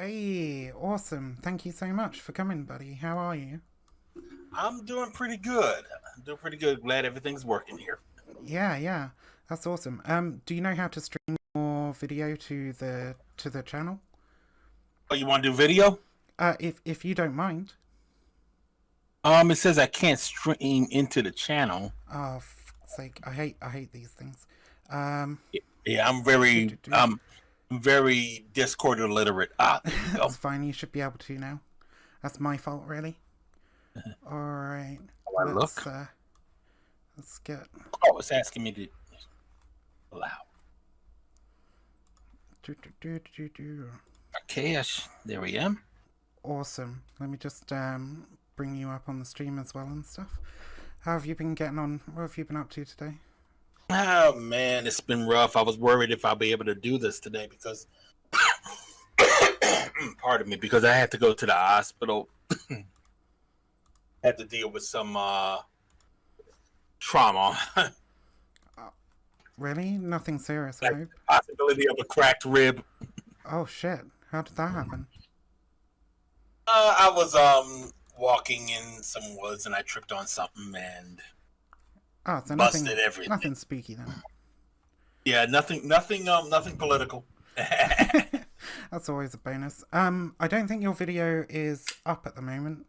Hey, awesome. Thank you so much for coming, buddy. How are you? I'm doing pretty good. I'm doing pretty good. Glad everything's working here. Yeah. That's awesome. Do you know how to stream your video to the channel? Oh, you want to do video? If you don't mind. It says I can't stream into the channel. Oh, fuck's sake. I hate these things. Um, Yeah, I'm do, very do, do. um very Discord illiterate. There you That's go. fine. You should be able to now. That's my fault, really. All right. How I Let's look. uh, let's get. Oh, it's asking me to allow. Do. Okay, there we am. Awesome. Let me just bring you up on the stream as well and stuff. How have you been getting on? What have you been up to today? Oh man, it's been rough. I was worried if I'll be able to do this today because pardon me, because I had to go to the hospital. Had to deal with some trauma. Uh, really? Nothing serious, I Like hope. possibility of a cracked rib. Oh shit! How did that happen? I was walking in some woods and I tripped on something and Oh, so busted everything. nothing spooky then. Yeah, nothing political. That's always a bonus. I don't think your video is up at the moment.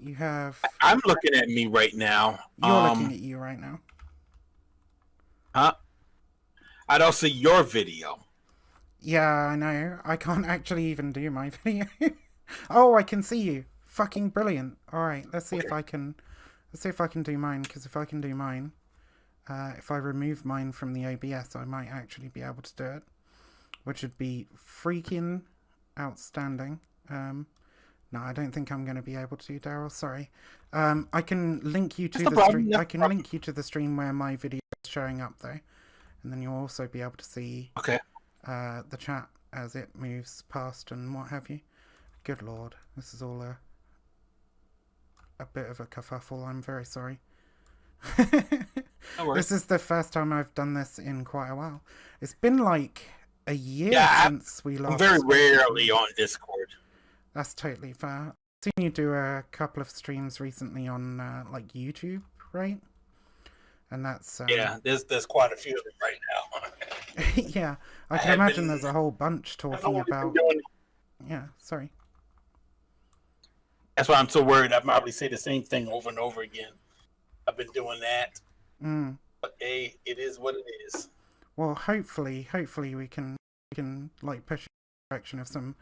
You have. I'm looking at me right now. You're looking at you right now. Huh? I don't see your video. Yeah, I know. I can't actually even do my video. Oh, I can see you. Fucking brilliant. All right, let's see if Okay. I can. Let's see if I can do mine. Because if I can do mine, if I remove mine from the OBS, I might actually be able to do it, which would be freaking outstanding. No, I don't think I'm going to be able to, Daryl. Sorry. I can link you That's to the the problem. stream. That's I the can problem. link you to the stream where my video is showing up though, and then you'll also be able to see Okay. the chat as it moves past and what have you. Good lord, this is all a bit of a kerfuffle. I'm very sorry. No This worries. is the first time I've done this in quite a while. It's been like a year Yeah, since we I'm last very spoke, I rarely believe. on Discord. That's totally fair. I've seen you do a couple of streams recently on like YouTube, right? And that's Yeah, there's quite a few of them right now. yeah. I I can have imagine been. there's a whole bunch I've talking only been about. doing. Yeah, sorry. That's why I'm so worried. I probably say the same thing over and over again. I've been doing that, Mm. but hey, it is what it is. Well, hopefully we can like push in the direction of some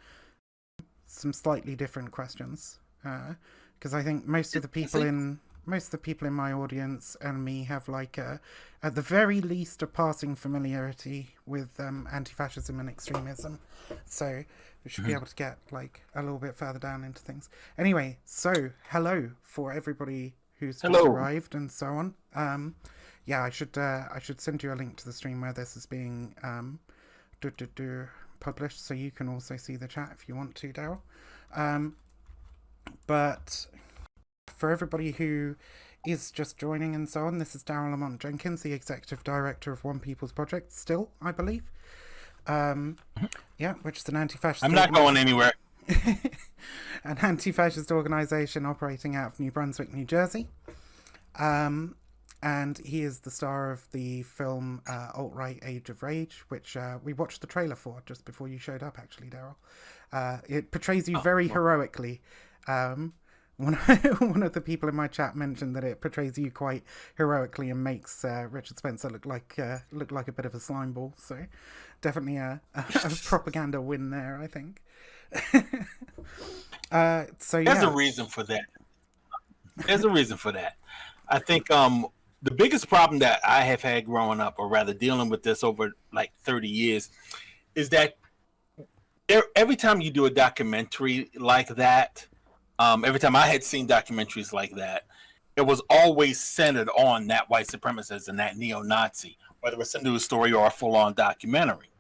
slightly different questions, because I think See, most of the people in my audience and me have like at the very least a passing familiarity with anti-fascism and extremism, so we should be able to get like a little bit further down into things. Anyway, so hello for everybody who's just hello. arrived and so on. Yeah, I should send you a link to the stream where this is being do, do, do, published, so you can also see the chat if you want to, Daryl. Um, but for everybody who is just joining and so on, this is Daryle Lamont Jenkins, the executive director of One People's Project, still, I believe. Um, yeah, which is an I'm not going anywhere. an anti-fascist organisation operating out of New Brunswick, New Jersey. And he is the star of the film Alt-Right Age of Rage, which we watched the trailer for just before you showed up, actually, Daryl. It portrays you Oh, very well, heroically. One, one of the people in my chat mentioned that it portrays you quite heroically and makes Richard Spencer look like a bit of a slime ball. So definitely a propaganda win there, I think. So there's a yeah. reason for that. There's a reason for that. I think the biggest problem that I have had growing up, or rather dealing with this over like 30 years, is that every time you do a documentary like that, every time I had seen documentaries like that, it was always centered on that white supremacist and that neo-Nazi, whether it's a news story or a full-on documentary.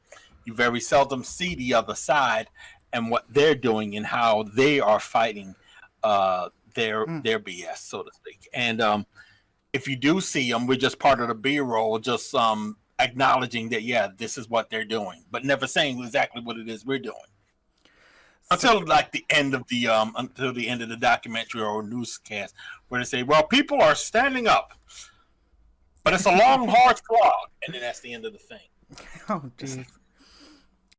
You very seldom see the other side and what they're doing and how they are fighting Mm. their BS, so to speak. And if you do see them, we're just part of the B-roll, just acknowledging that, yeah, this is what they're doing, but never saying exactly what it is we're doing. until like the end of the documentary or newscast, where they say, "Well, people are standing up, but it's a long, hard slog," and then that's the end of the thing. Oh, jeez.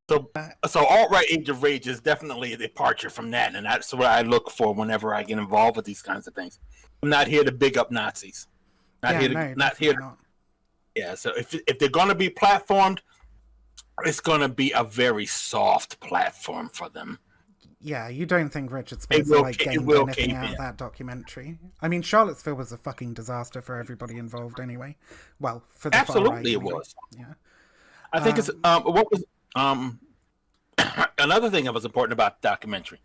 So alt-right Age of Rage is definitely a departure from that, and that's what I look for whenever I get involved with these kinds of things. I'm not here to big up Nazis. Not here. Yeah. So if they're going to be platformed, it's going to be a very soft platform for them. Yeah, you don't think Richard Spencer gained anything out of that documentary? I mean, Charlottesville was a fucking disaster for everybody involved, anyway. Well, for the absolutely far right, it was. Yeah. I think it's what was another thing that was important about the documentary.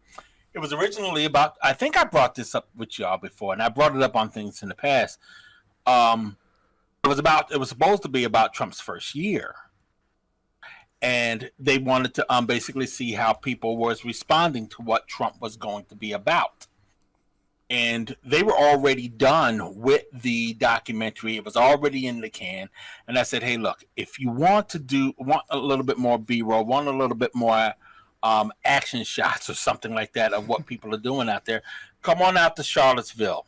It was originally about. I think I brought this up with y'all before, and I brought it up on things in the past. It was supposed to be about Trump's first year, and they wanted to basically see how people was responding to what Trump was going to be about. And they were already done with the documentary. It was already in the can. And I said, hey, look, if you want a little bit more B-roll, want a little bit more action shots or something like that of what people are doing out there, come on out to Charlottesville.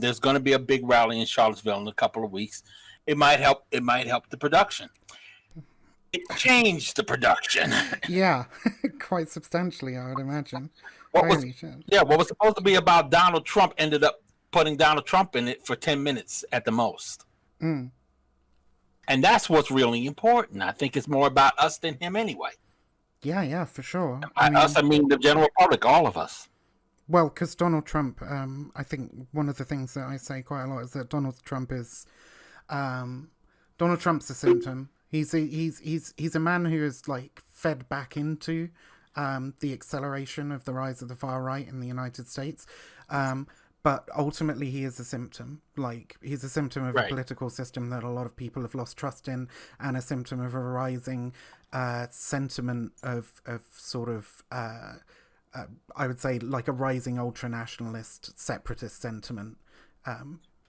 There's going to be a big rally in Charlottesville in a couple of weeks. It might help the production. It changed the production. Yeah, quite substantially, I would imagine. What was supposed to be about Donald Trump ended up putting Donald Trump in it for 10 minutes at the most. Mm. And that's what's really important. I think it's more about us than him anyway. Yeah, for sure. I mean the general public, all of us. Well, because Donald Trump, I think one of the things that I say quite a lot is that Donald Trump's a symptom. He's a man who is like fed back into the acceleration of the rise of the far right in the United States. But ultimately he is a symptom. Like, he's a symptom of a political system that a lot of people have lost trust in, and a symptom of a rising sentiment of sort of, I would say, like a rising ultra-nationalist, separatist sentiment.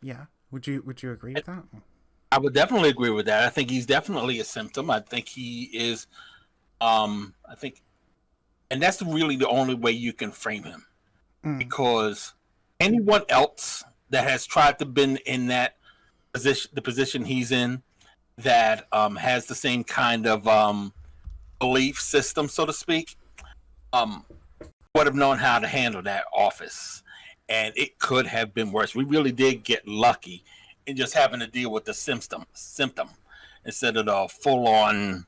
Yeah. Would you agree with that? I would definitely agree with that. I think he's definitely a symptom. I think he is, and that's really the only way you can frame him. Because anyone else that has tried to been in that position, the position he's in, that has the same kind of belief system, so to speak, would have known how to handle that office. And it could have been worse. We really did get lucky in just having to deal with the symptom instead of the full-on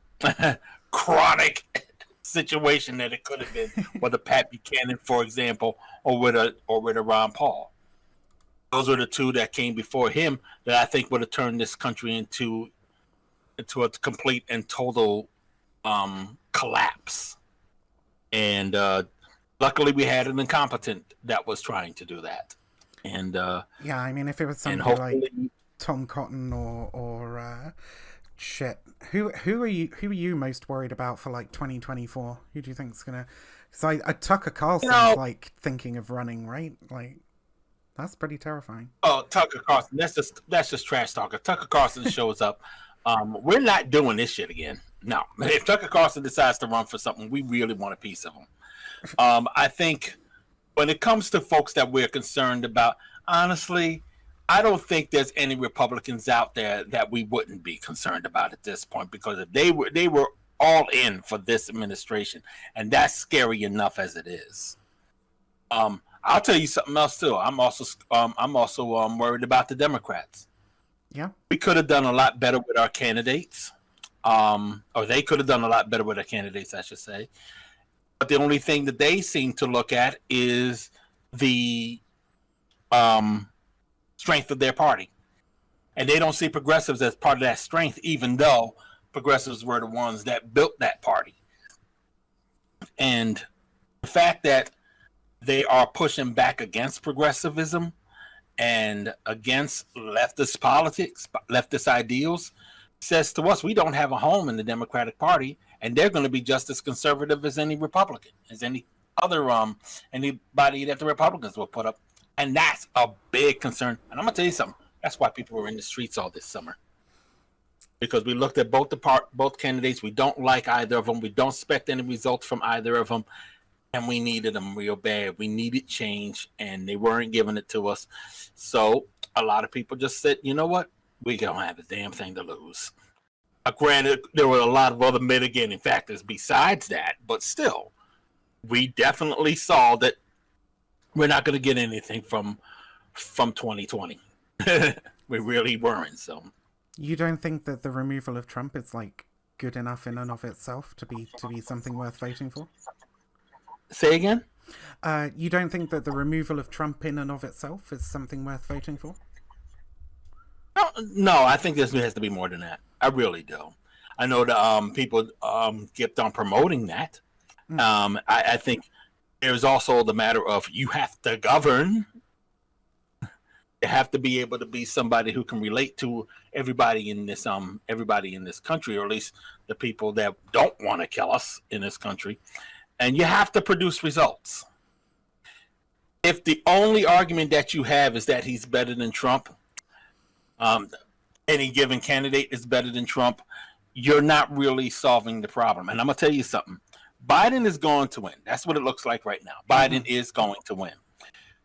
chronic situation that it could have been with a Pat Buchanan, for example, or with a Ron Paul. Those were the two that came before him that I think would have turned this country into a complete and total collapse. And luckily, we had an incompetent that was trying to do that. And yeah, I mean, if it was somebody like Tom Cotton or shit, who are you most worried about for like 2024? Who do you think is gonna? Because Tucker Carlson's like thinking of running, right? Like, that's pretty terrifying. Oh, Tucker Carlson, that's just trash talker. Tucker Carlson shows up. We're not doing this shit again. No, if Tucker Carlson decides to run for something, we really want a piece of him. I think when it comes to folks that we're concerned about, honestly, I don't think there's any Republicans out there that we wouldn't be concerned about at this point, because if they were all in for this administration, and that's scary enough as it is. I'll tell you something else too. I'm also worried about the Democrats. Yeah, we could have done a lot better with our candidates, or they could have done a lot better with their candidates, I should say. But the only thing that they seem to look at is the strength of their party. And they don't see progressives as part of that strength, even though progressives were the ones that built that party. And the fact that they are pushing back against progressivism and against leftist politics, leftist ideals, says to us we don't have a home in the Democratic Party, and they're going to be just as conservative as any Republican, as any other anybody that the Republicans will put up. And that's a big concern. And I'm going to tell you something. That's why people were in the streets all this summer. Because we looked at both candidates. We don't like either of them. We don't expect any results from either of them. and we needed them real bad. We needed change, and they weren't giving it to us. So a lot of people just said, you know what? We don't have a damn thing to lose. Granted, there were a lot of other mitigating factors besides that, but still, we definitely saw that we're not going to get anything from 2020. We really weren't. So You don't think that the removal of Trump is like good enough in and of itself to be something worth voting for? say again. You don't think that the removal of Trump in and of itself is something worth voting for? No, I think this has to be more than that. I really do. I know that people kept on promoting that. I think there's also the matter of you have to govern. You have to be able to be somebody who can relate to everybody in this country, or at least the people that don't want to kill us in this country. And you have to produce results. If the only argument that you have is that he's better than Trump, any given candidate is better than Trump, you're not really solving the problem. And I'm going to tell you something. Biden is going to win. That's what it looks like right now. Biden is going to win.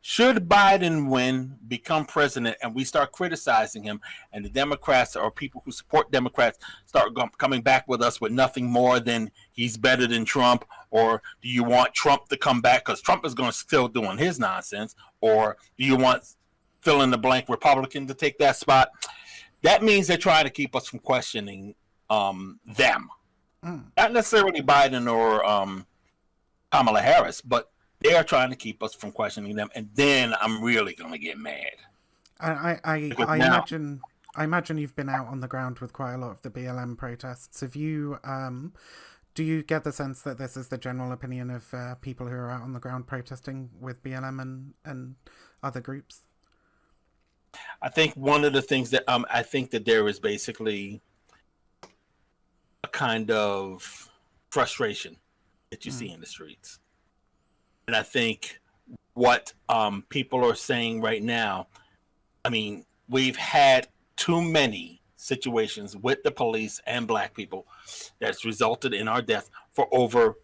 Should Biden win, become president, and we start criticizing him, and the Democrats or people who support Democrats start coming back with us with nothing more than he's better than Trump, or do you want Trump to come back because Trump is going to still doing his nonsense, or do you want fill in the blank Republican to take that spot? That means they're trying to keep us from questioning them. Not necessarily Biden or Kamala Harris, but they are trying to keep us from questioning them, and then I'm really going to get mad. I imagine you've been out on the ground with quite a lot of the BLM protests. Have you? Do you get the sense that this is the general opinion of people who are out on the ground protesting with BLM and other groups? I think one of the things that I think that there is basically a kind of frustration that you see in the streets. And I think what people are saying right now, I mean, we've had too many situations with the police and black people that's resulted in our death for over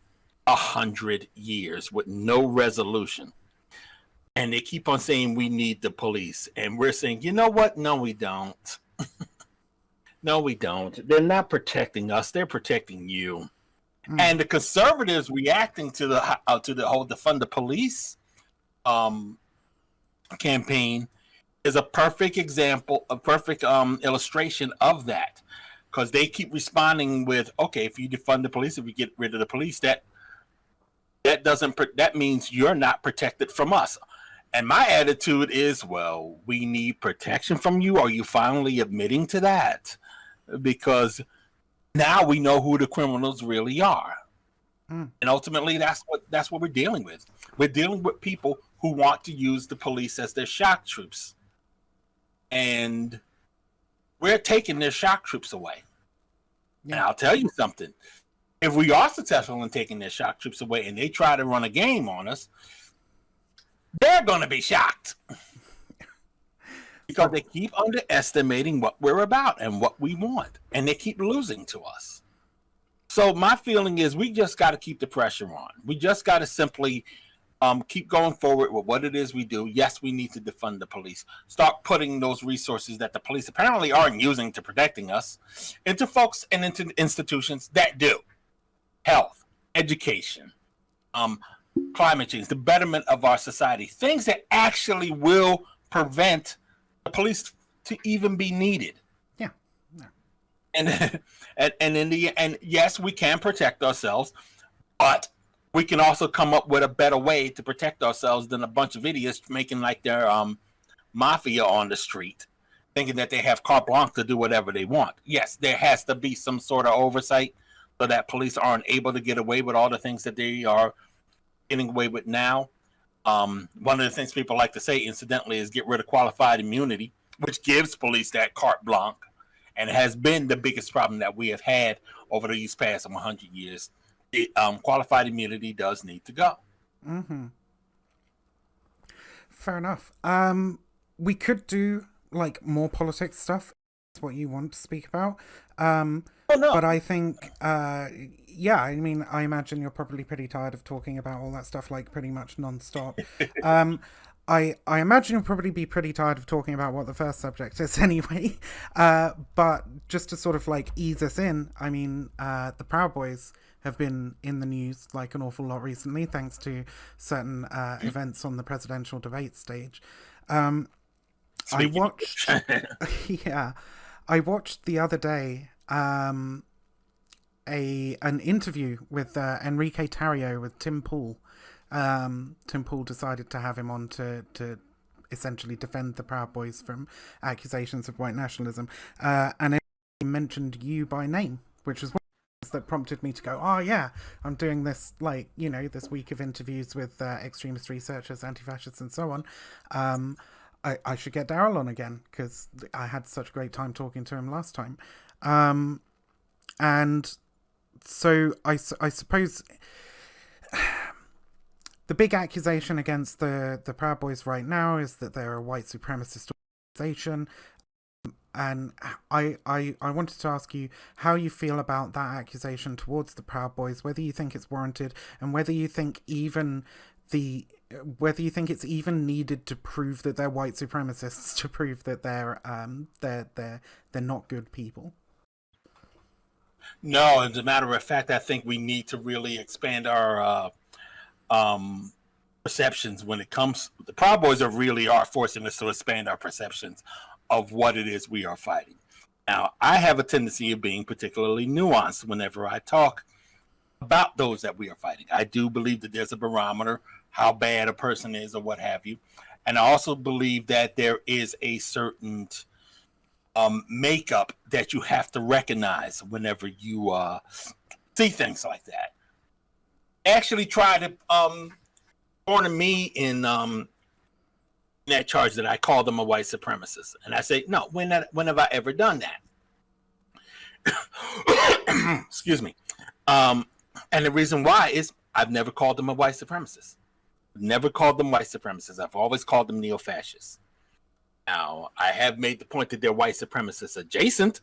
100 years with no resolution. And they keep on saying we need the police. And we're saying, you know what? No, we don't. No, we don't. They're not protecting us. They're protecting you. And the conservatives reacting to the whole defund the police campaign is a perfect example, a perfect illustration of that, because they keep responding with, okay, if you defund the police, if you get rid of the police, that means you're not protected from us. And my attitude is, well, we need protection from you. Are you finally admitting to that? Because now we know who the criminals really are. And ultimately that's what we're dealing with. We're dealing with people who want to use the police as their shock troops. And we're taking their shock troops away. Yeah. And I'll tell you something. If we are successful in taking their shock troops away and they try to run a game on us, they're going to be shocked. Because they keep underestimating what we're about and what we want. And they keep losing to us. So my feeling is we just got to keep the pressure on. We just got to simply keep going forward with what it is we do. Yes, we need to defund the police. Start putting those resources that the police apparently aren't using to protecting us into folks and into institutions that do. Health, education, climate change, the betterment of our society. Things that actually will prevent the police to even be needed. Yeah. And in the end, yes, we can protect ourselves, but we can also come up with a better way to protect ourselves than a bunch of idiots making like their mafia on the street, thinking that they have carte blanche to do whatever they want. Yes, there has to be some sort of oversight so that police aren't able to get away with all the things that they are getting away with now. One of the things people like to say, incidentally, is get rid of qualified immunity, which gives police that carte blanche, and it has been the biggest problem that we have had over these past 100 years. Qualified immunity does need to go. Fair enough. We could do like more politics stuff what you want to speak about. Oh no. But I think, yeah, I mean, I imagine you're probably pretty tired of talking about all that stuff like pretty much nonstop. I imagine you'll probably be pretty tired of talking about what the first subject is anyway. But just to sort of like ease us in, I mean, the Proud Boys have been in the news like an awful lot recently, thanks to certain events on the presidential debate stage. I watched, yeah, I watched the other day an interview with Enrique Tarrio with Tim Pool. Tim Pool decided to have him on to essentially defend the Proud Boys from accusations of white nationalism, and he mentioned you by name, which was one of the things that prompted me to go, oh yeah, I'm doing this, like, you know, this week of interviews with extremist researchers, anti-fascists and so on. I should get Daryle on again because I had such a great time talking to him last time. And so I suppose the big accusation against the Proud Boys right now is that they're a white supremacist organization. And I wanted to ask you how you feel about that accusation towards the Proud Boys, whether you think it's warranted, and whether you think it's even needed to prove that they're white supremacists, to prove that they're not good people. No, as a matter of fact, I think we need to really expand our perceptions when it comes. The Proud Boys are forcing us to expand our perceptions of what it is we are fighting. Now, I have a tendency of being particularly nuanced whenever I talk about those that we are fighting. I do believe that there's a barometer, how bad a person is or what have you. And I also believe that there is a certain makeup that you have to recognize whenever you see things like that. Actually try to corner me in that charge that I call them a white supremacist. And I say, no, when have I ever done that? Excuse me. And the reason why is I've never called them a white supremacist. Never called them white supremacists. I've always called them neo-fascists. Now, I have made the point that they're white supremacists adjacent,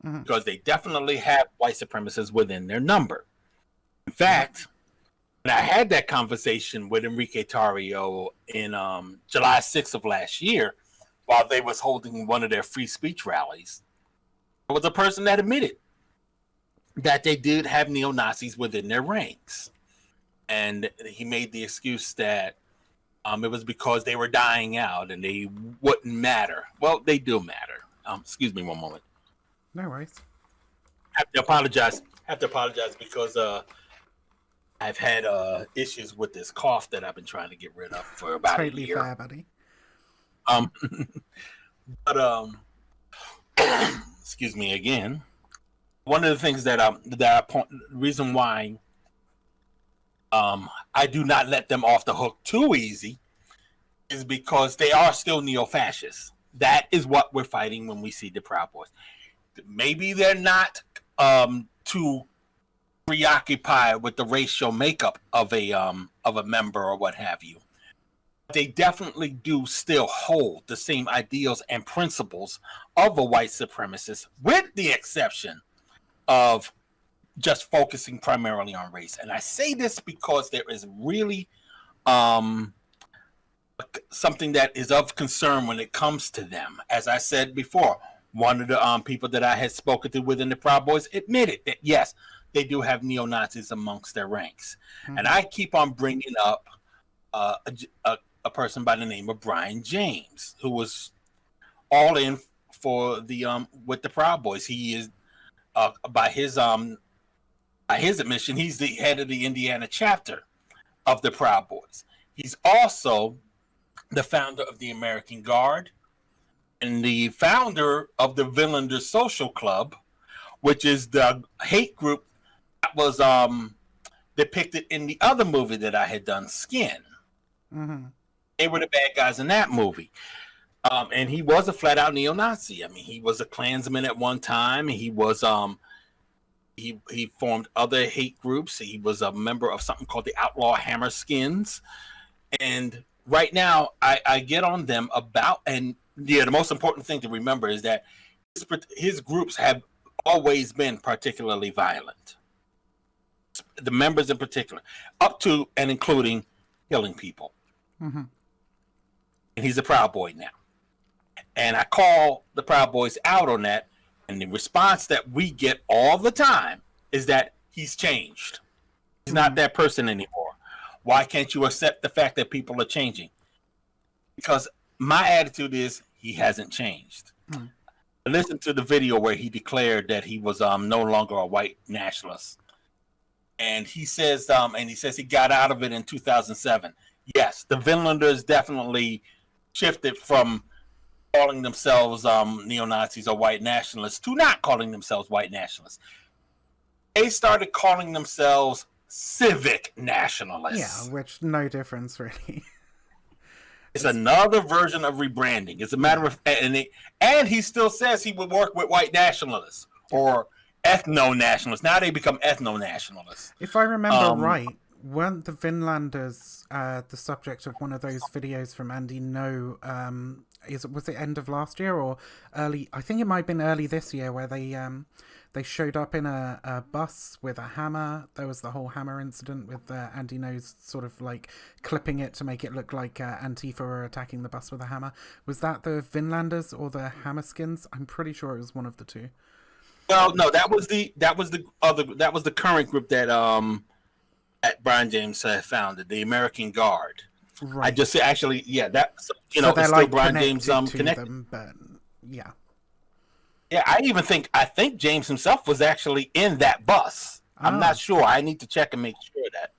because they definitely have white supremacists within their number. In fact, when I had that conversation with Enrique Tarrio in July 6th of last year, while they was holding one of their free speech rallies, there was a person that admitted that they did have neo-Nazis within their ranks. And he made the excuse that it was because they were dying out and they wouldn't matter. Well, they do matter. Excuse me one moment. No worries. I have to apologize because I've had issues with this cough that I've been trying to get rid of for about a year. Fair, buddy. But excuse me again. One of the things reason why I do not let them off the hook too easy is because they are still neo-fascists. That is what we're fighting when we see the Proud Boys. Maybe they're not too preoccupied with the racial makeup of a member or what have you. They definitely do still hold the same ideals and principles of a white supremacist, with the exception of just focusing primarily on race. And I say this because there is really something that is of concern when it comes to them. As I said before, one of the people that I had spoken to within the Proud Boys admitted that, yes, they do have neo-Nazis amongst their ranks. And I keep on bringing up a person by the name of Brian James, who was all in for the with the Proud Boys. He is by his admission, he's the head of the Indiana chapter of the Proud Boys. He's also the founder of the American Guard and the founder of the Villander Social Club, which is the hate group that was depicted in the other movie that I had done, Skin. They were the bad guys in that movie. And he was a flat-out neo-Nazi. I mean, he was a Klansman at one time. He was he formed other hate groups. He was a member of something called the Outlaw Hammerskins. And right now, I get on them about, and yeah, the most important thing to remember is that his groups have always been particularly violent. The members in particular, up to and including killing people. Mm-hmm. And he's a Proud Boy now. And I call the Proud Boys out on that. And the response that we get all the time is that he's changed. He's not that person anymore. Why can't you accept the fact that people are changing? Because my attitude is he hasn't changed. Listen to the video where he declared that he was no longer a white nationalist. And he says he got out of it in 2007. Yes, the Finlanders definitely shifted from calling themselves neo-Nazis or white nationalists to not calling themselves white nationalists. They started calling themselves civic nationalists. Yeah, which no difference really. It's another version of rebranding. It's a matter of, and he still says he would work with white nationalists or ethno-nationalists. Now they become ethno-nationalists. If I remember right, weren't the Finlanders the subject of one of those videos from Andy No? Was it end of last year or early? I think it might have been early this year, where they showed up in a bus with a hammer. There was the whole hammer incident with Andy No's sort of like clipping it to make it look like Antifa were attacking the bus with a hammer. Was that the Finlanders or the Hammerskins? I'm pretty sure it was one of the two. Well, no, that was the current group that Brian James founded, the American Guard. Right. I just actually, yeah, that it's still like Brian James connected. Them, but yeah. Yeah, I think James himself was actually in that bus. I'm not sure. I need to check and make sure that.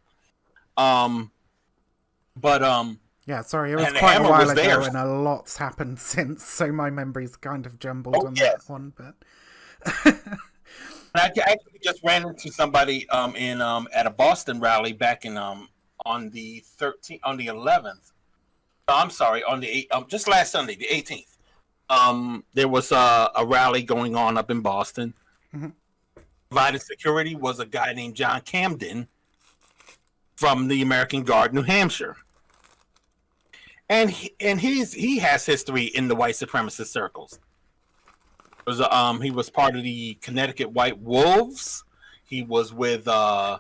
Yeah, sorry, it was quite a while ago, and a lot's happened since, so my memory's kind of jumbled on that one. But I actually just ran into somebody at a Boston rally back in on the 11th. I'm sorry, on the just last Sunday, the 18th. There was a rally going on up in Boston. Mm-hmm. Providing security was a guy named John Camden from the American Guard, New Hampshire, and he has history in the white supremacist circles. He was part of the Connecticut White Wolves. He was with the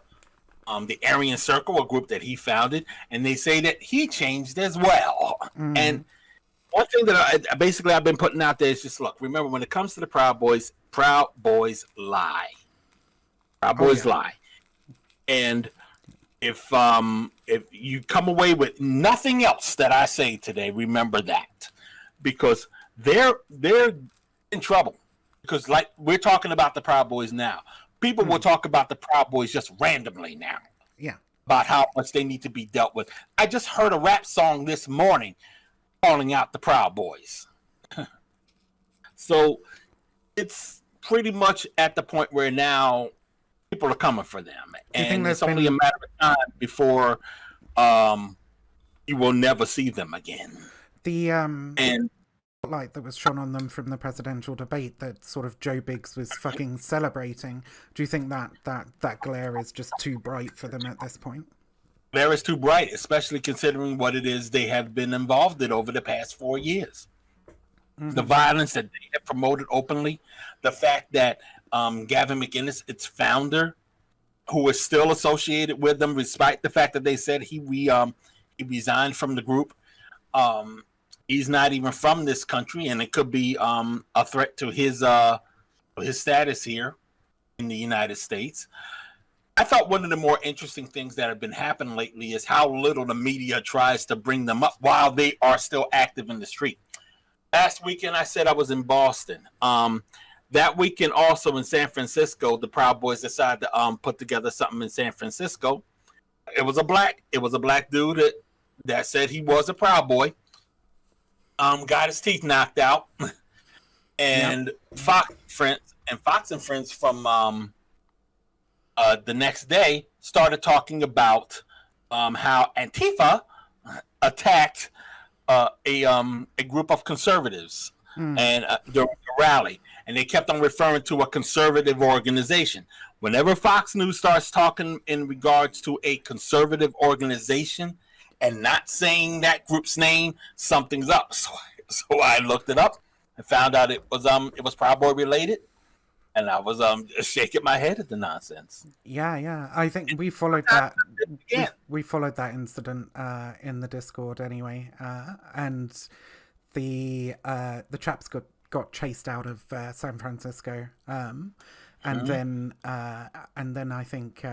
Aryan Circle, a group that he founded, and they say that he changed as well. Mm. And one thing that I've been putting out there is just look. Remember, when it comes to the Proud Boys lie. Proud Boys lie. And if you come away with nothing else that I say today, remember that, because they're in trouble. Because like we're talking about the Proud Boys now, people will talk about the Proud Boys just randomly now. Yeah, about how much they need to be dealt with. I just heard a rap song this morning calling out the Proud Boys. So it's pretty much at the point where now people are coming for them, and it's only a matter of time before you will never see them again. And spotlight that was shone on them from the presidential debate that sort of Joe Biggs was fucking celebrating. Do you think that glare is just too bright for them at this point? Glare is too bright, especially considering what it is they have been involved in over the past 4 years. Mm-hmm. The violence that they have promoted openly, the fact that Gavin McInnes, its founder, who is still associated with them, despite the fact that they said he resigned from the group. He's not even from this country, and it could be a threat to his status here in the United States. I thought one of the more interesting things that have been happening lately is how little the media tries to bring them up while they are still active in the street. Last weekend, I said I was in Boston. That weekend, also in San Francisco, the Proud Boys decided to put together something in San Francisco. It was a black dude that said he was a Proud Boy. Got his teeth knocked out, and Fox and friends from the next day started talking about how Antifa attacked a group of conservatives and during a rally, and they kept on referring to a conservative organization. Whenever Fox News starts talking in regards to a conservative organization and not saying that group's name, something's up. So I looked it up, and found out it was Proud Boy related, and I was shaking my head at the nonsense. Yeah. I think we followed that. Again, We followed that incident in the Discord anyway, and the chaps got chased out of San Francisco. And then I think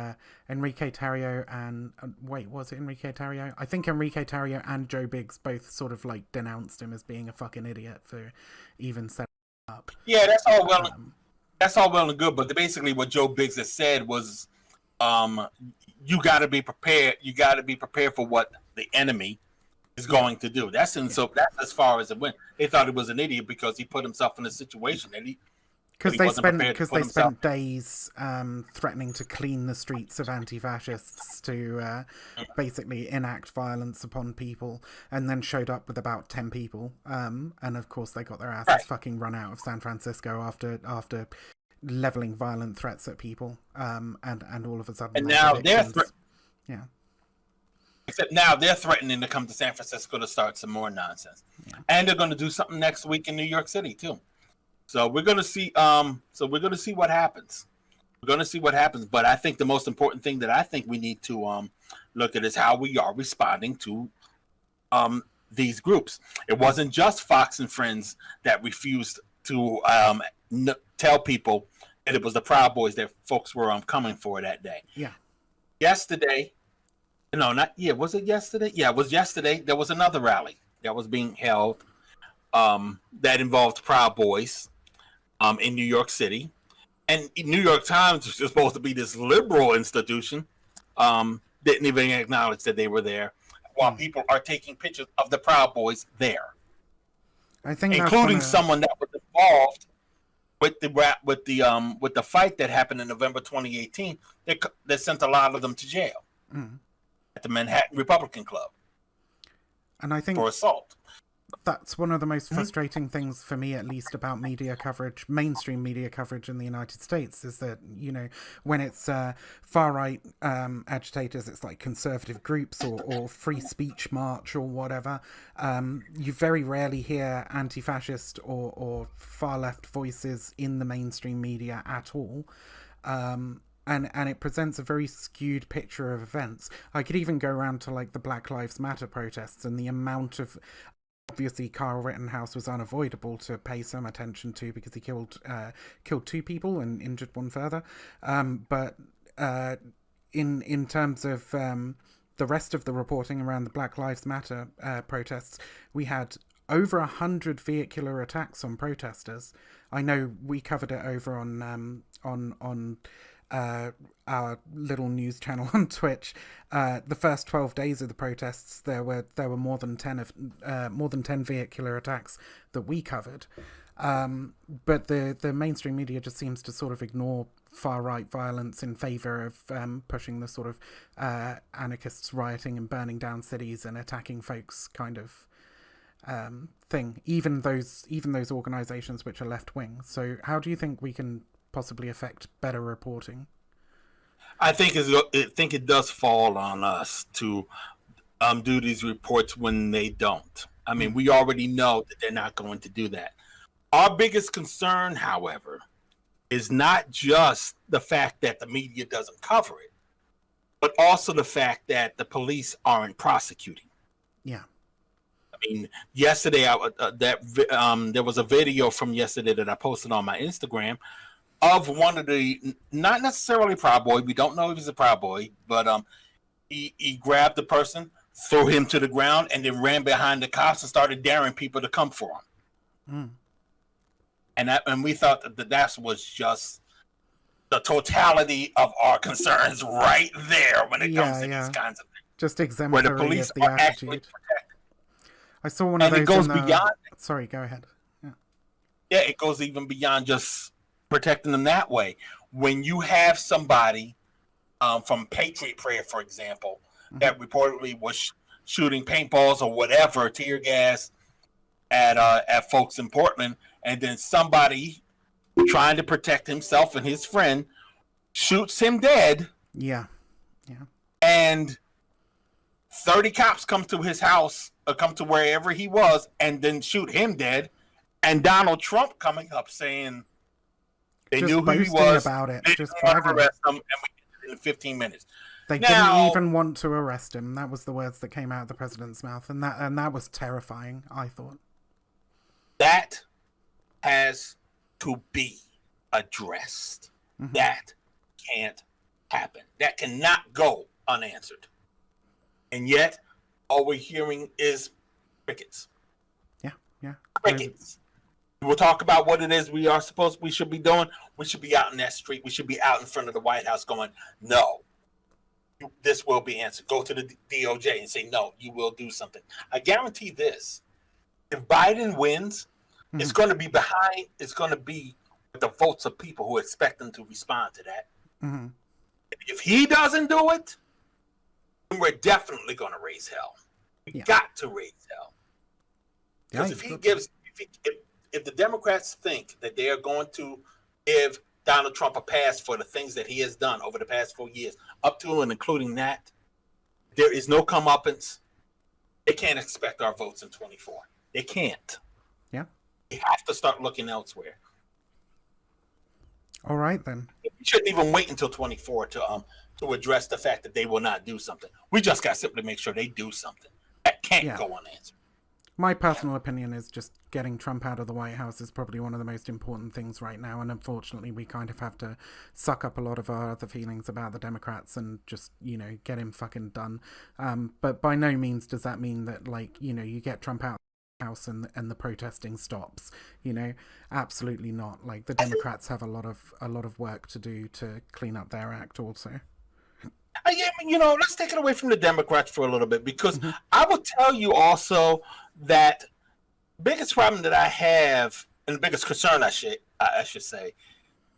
Enrique Tarrio and wait, was it Enrique Tarrio? I think Enrique Tarrio and Joe Biggs both sort of like denounced him as being a fucking idiot for even setting up. Yeah, that's all well. That's all well and good, but basically what Joe Biggs has said was, you got to be prepared. You got to be prepared for what the enemy is going to do. That's that's as far as it went. They thought he was an idiot because he put himself in a situation that he. Because they spent days threatening to clean the streets of anti-fascists to basically enact violence upon people, and then showed up with about 10 people. And of course, they got their asses fucking run out of San Francisco after leveling violent threats at people. And all of a sudden, and now except now they're threatening to come to San Francisco to start some more nonsense, and they're going to do something next week in New York City too. So we're going to see. What happens. We're going to see what happens. But I think the most important thing that I think we need to look at is how we are responding to these groups. It wasn't just Fox and Friends that refused to tell people that it was the Proud Boys that folks were coming for that day. Yeah. Yesterday, no, not yeah. Was it yesterday? Yeah, it was yesterday. There was another rally that was being held that involved Proud Boys. In New York City, and New York Times, which is supposed to be this liberal institution, didn't even acknowledge that they were there, while people are taking pictures of the Proud Boys there. I think, including someone that was involved with the fight that happened in November 2018. That sent a lot of them to jail at the Manhattan Republican Club, and I think for assault. That's one of the most frustrating things for me, at least, about media coverage, mainstream media coverage in the United States, is that, you know, when it's far-right agitators, it's like conservative groups or free speech march or whatever, you very rarely hear anti-fascist or far-left voices in the mainstream media at all. And it presents a very skewed picture of events. I could even go around to like the Black Lives Matter protests and the amount of... Obviously, Kyle Rittenhouse was unavoidable to pay some attention to because he killed 2 people and injured one further. But in terms of the rest of the reporting around the Black Lives Matter protests, we had over 100 vehicular attacks on protesters. I know we covered it over on our little news channel on Twitch. The first 12 days of the protests, there were more than 10 vehicular attacks that we covered. But the mainstream media just seems to sort of ignore far right violence in favor of pushing the sort of anarchists rioting and burning down cities and attacking folks kind of thing. Even those organizations which are left wing. So how do you think we can possibly affect better reporting? I think it does fall on us to do these reports when they don't. I mean, we already know that they're not going to do that. Our biggest concern, however, is not just the fact that the media doesn't cover it, but also the fact that the police aren't prosecuting. Yeah. I mean, yesterday there was a video from yesterday that I posted on my Instagram of one of the, not necessarily Proud Boy, we don't know if he's a Proud Boy, but he grabbed the person, threw him to the ground, and then ran behind the cops and started daring people to come for him. And we thought that was just the totality of our concerns right there when it comes to these kinds of things. Just exemplary where the police of the are attitude. actually protected. I saw one of those. And it goes beyond. Sorry, go ahead. Yeah, it goes even beyond just protecting them that way. When you have somebody from Patriot Prayer, for example, that reportedly was shooting paintballs or whatever, tear gas at folks in Portland, and then somebody trying to protect himself and his friend shoots him dead. Yeah. And 30 cops come to his house, or come to wherever he was, and then shoot him dead. and Donald Trump coming up saying they just knew who he boasting was, about it, they just didn't want to bragging. arrest him, and we did it in 15 minutes. They didn't Now, even want to arrest him. That was the words that came out of the president's mouth, and that was terrifying, I thought. that has to be addressed. Mm-hmm. That can't happen. That cannot go unanswered. And yet, all we're hearing is crickets. Yeah. Crickets. We'll talk about what it is we should be doing. We should be out in that street. We should be out in front of the White House going, no, this will be answered. Go to the DOJ and say, no, you will do something. I guarantee this. If Biden wins, it's going to be it's going to be with the votes of people who expect them to respond to that. Mm-hmm. If he doesn't do it, then we're definitely going to raise hell. We got to raise hell. Because if the Democrats think that they are going to give Donald Trump a pass for the things that he has done over the past 4 years, up to and including that, there is no comeuppance. They can't expect our votes in 24. They can't. Yeah. We have to start looking elsewhere. All right, then. We shouldn't even wait until 24 to address the fact that they will not do something. We just got to simply make sure they do something. That can't go unanswered. My personal opinion is just getting Trump out of the White House is probably one of the most important things right now. And unfortunately, we kind of have to suck up a lot of our other feelings about the Democrats and just, get him fucking done. But by no means does that mean that, you get Trump out of the House and the protesting stops. Absolutely not. Like, the Democrats have a lot of work to do to clean up their act also. Let's take it away from the Democrats for a little bit, because I will tell you also that biggest problem that I have, and the biggest concern I should say,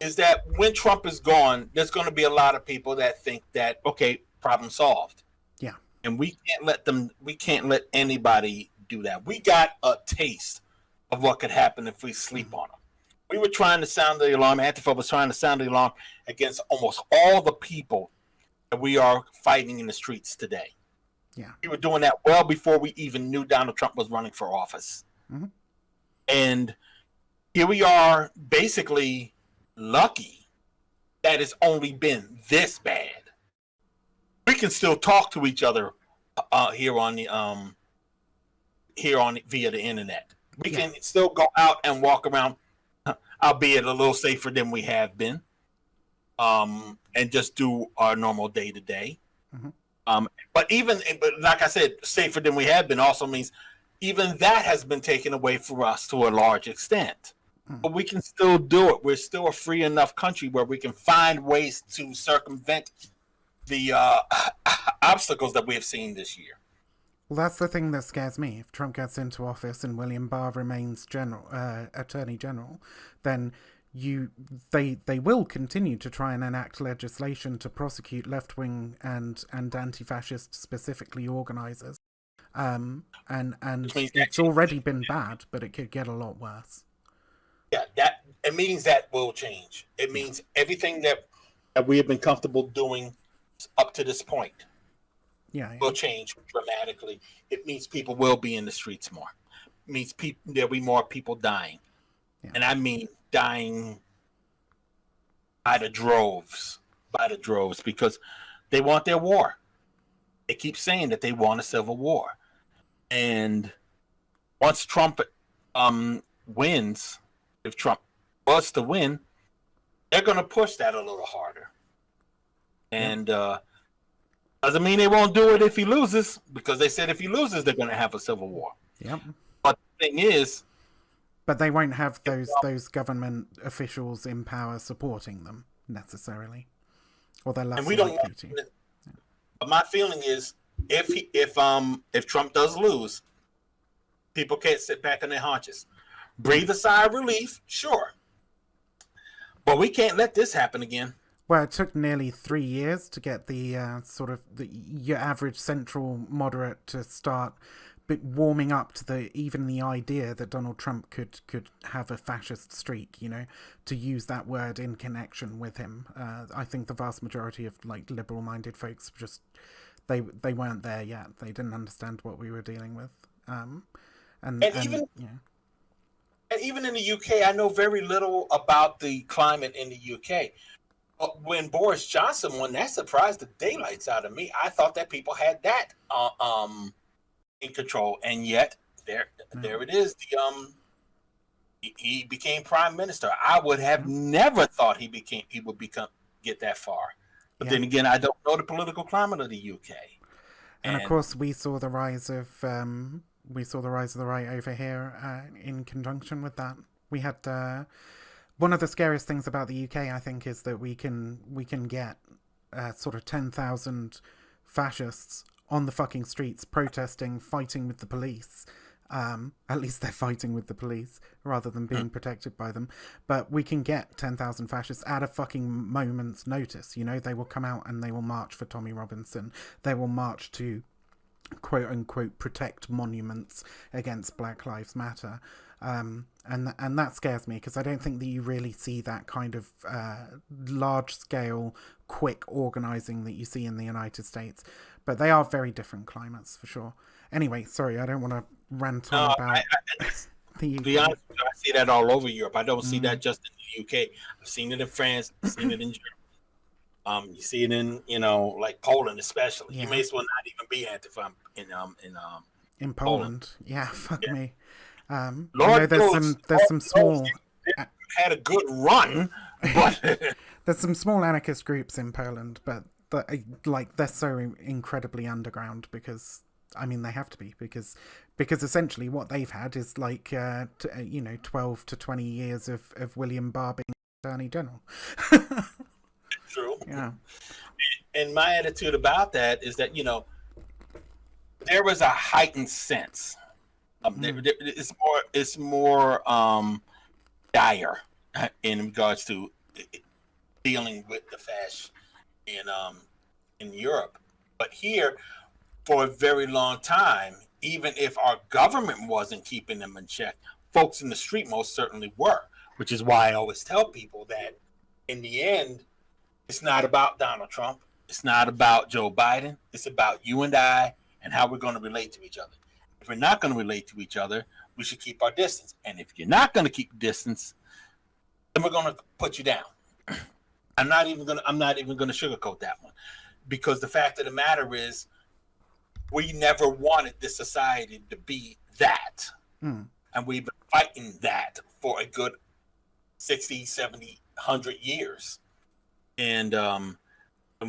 is that when Trump is gone, there's going to be a lot of people that think that, okay, problem solved. Yeah. And we can't let anybody do that. We got a taste of what could happen if we sleep on them. We were trying to sound the alarm. Antifa was trying to sound the alarm against almost all the people that we are fighting in the streets today. Yeah. We were doing that well before we even knew Donald Trump was running for office. Mm-hmm. And here we are, basically lucky that it's only been this bad. We can still talk to each other via the internet. We can still go out and walk around, albeit a little safer than we have been, and just do our normal day to day. But like I said, safer than we have been also means even that has been taken away from us to a large extent. But we can still do it. We're still a free enough country where we can find ways to circumvent the obstacles that we have seen this year. Well, that's the thing that scares me. If Trump gets into office and William Barr remains Attorney General, then they will continue to try and enact legislation to prosecute left-wing and anti-fascist specifically organisers. And it's already been bad, but it could get a lot worse. Yeah, that it means that will change. It means everything that we have been comfortable doing up to this point will change dramatically. It means people will be in the streets more. It means there'll be more people dying. Yeah. And I mean dying by the droves, because they want their war. They keep saying that they want a civil war. And once Trump wins, if Trump was to win, they're going to push that a little harder. And doesn't mean they won't do it if he loses, because they said if he loses, they're going to have a civil war. Yep. But the thing is... But they won't have those government officials in power supporting them, necessarily. Or they're less likely to. But my feeling is, if Trump does lose, people can't sit back on their haunches. Breathe a sigh of relief, sure. But we can't let this happen again. Well, it took nearly 3 years to get the your average central moderate to start warming up to even the idea that Donald Trump could have a fascist streak, to use that word in connection with him. I think the vast majority of liberal-minded folks just they weren't there yet. They didn't understand what we were dealing with. And even in the UK, I know very little about the climate in the UK. But when Boris Johnson won, that surprised the daylights out of me. I thought that people had that in control, and yet there it is. He became prime minister. I would have never thought he would become get that far. But then again, I don't know the political climate of the UK. And of course, we saw the rise of the right over here in conjunction with that. We had one of the scariest things about the UK, I think, is that we can get sort of 10,000 fascists on the fucking streets protesting, fighting with the police. At least they're fighting with the police rather than being protected by them. But we can get 10,000 fascists at a fucking moment's notice. You know, they will come out and they will march for Tommy Robinson. They will march to, quote unquote, protect monuments against Black Lives Matter. And that scares me, because I don't think that you really see that kind of large scale, quick organising that you see in the United States. But they are very different climates, for sure. Anyway, sorry, I don't want to rant on about the UK. To be honest, I see that all over Europe. I don't see that just in the UK. I've seen it in France. I've seen it in Germany. You see it in, like Poland, especially. Yeah. You may as well not even be Antifa in Poland. Yeah, fuck me. Lord, there's some small had a good run, but there's some small anarchist groups in Poland, but they're so incredibly underground, because I mean they have to be, because essentially what they've had is 12 to 20 years of William Barr being Attorney General. True. Yeah. And my attitude about that is that there was a heightened sense. It's more dire in regards to dealing with the fascists in Europe. But here, for a very long time, even if our government wasn't keeping them in check, folks in the street most certainly were, which is why I always tell people that in the end, it's not about Donald Trump. It's not about Joe Biden. It's about you and I and how we're going to relate to each other. If we're not going to relate to each other, we should keep our distance. And if you're not going to keep distance, then we're going to put you down. I'm not even going to sugarcoat that one, because the fact of the matter is, we never wanted this society to be that. And we've been fighting that for a good 60, 70, 100 years. And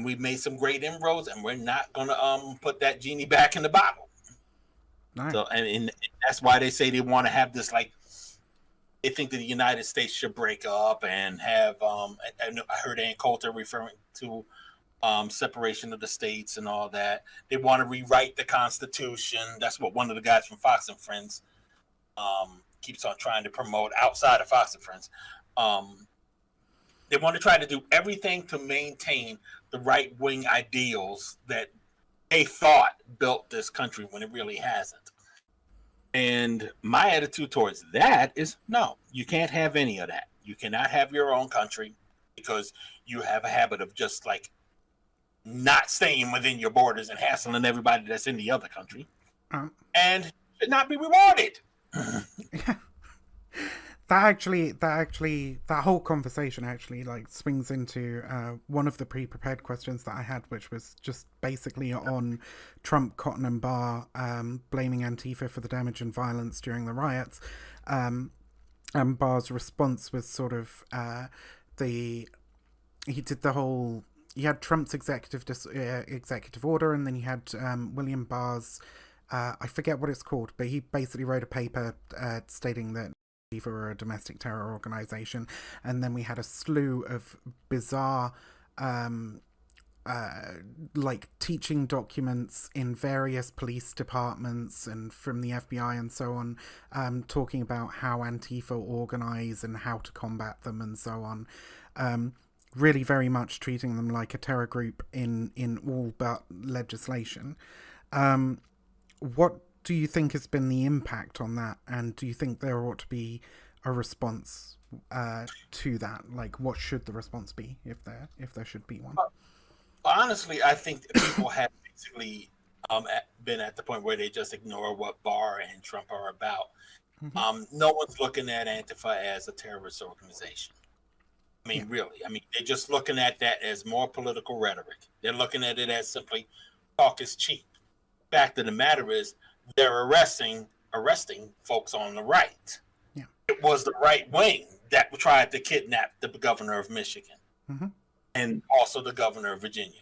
we've made some great inroads, and we're not going to put that genie back in the bottle. Nice. So, and that's why they say they want to have this, they think that the United States should break up and have, I heard Ann Coulter referring to separation of the states and all that. They want to rewrite the Constitution. That's what one of the guys from Fox and Friends keeps on trying to promote outside of Fox and Friends. They want to try to do everything to maintain the right-wing ideals that they thought built this country when it really hasn't. And my attitude towards that is, no, you can't have any of that. You cannot have your own country, because you have a habit of just not staying within your borders and hassling everybody that's in the other country, and should not be rewarded. That whole conversation actually swings into one of the pre-prepared questions that I had, which was just basically on Trump, Cotton and Barr blaming Antifa for the damage and violence during the riots, and Barr's response was sort of you had Trump's executive order, and then you had William Barr's I forget what it's called, but he basically wrote a paper stating that for a domestic terror organization, and then we had a slew of bizarre teaching documents in various police departments and from the FBI and so on, talking about how Antifa organize and how to combat them and so on, really very much treating them like a terror group in all but legislation. What do you think has been the impact on that, and do you think there ought to be a response to that? What should the response be, if there should be one? Honestly, I think that people have basically been at the point where they just ignore what Barr and Trump are about. No one's looking at Antifa as a terrorist organization. I mean, really. I mean, they're just looking at that as more political rhetoric. They're looking at it as simply talk is cheap. Fact of the matter is, they're arresting folks on the right. Yeah. It was the right wing that tried to kidnap the governor of Michigan and also the governor of Virginia.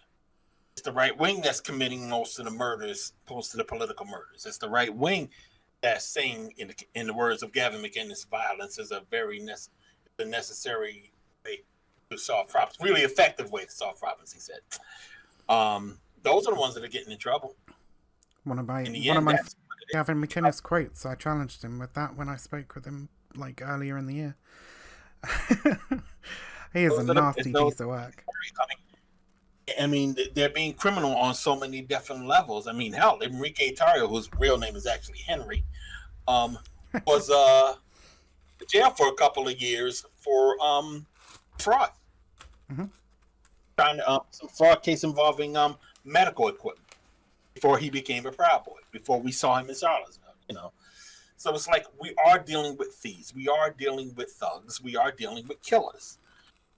It's the right wing that's committing most of the murders, most of the political murders. It's the right wing that's saying, in the words of Gavin McInnes, violence is a very necessary way to solve problems, really effective way to solve problems, he said. Those are the ones that are getting in trouble. One of my Gavin McInnes quotes, I challenged him with that when I spoke with him like earlier in the year. He is a nasty piece of work. I mean, they're being criminal on so many different levels. I mean, hell, Enrique Tarrio, whose real name is actually Henry, was in jail for a couple of years for fraud. Trying to some fraud case involving medical equipment before he became a Proud Boy, before we saw him in Charlottesville, you know. So it's like we are dealing with thieves, we are dealing with thugs, we are dealing with killers,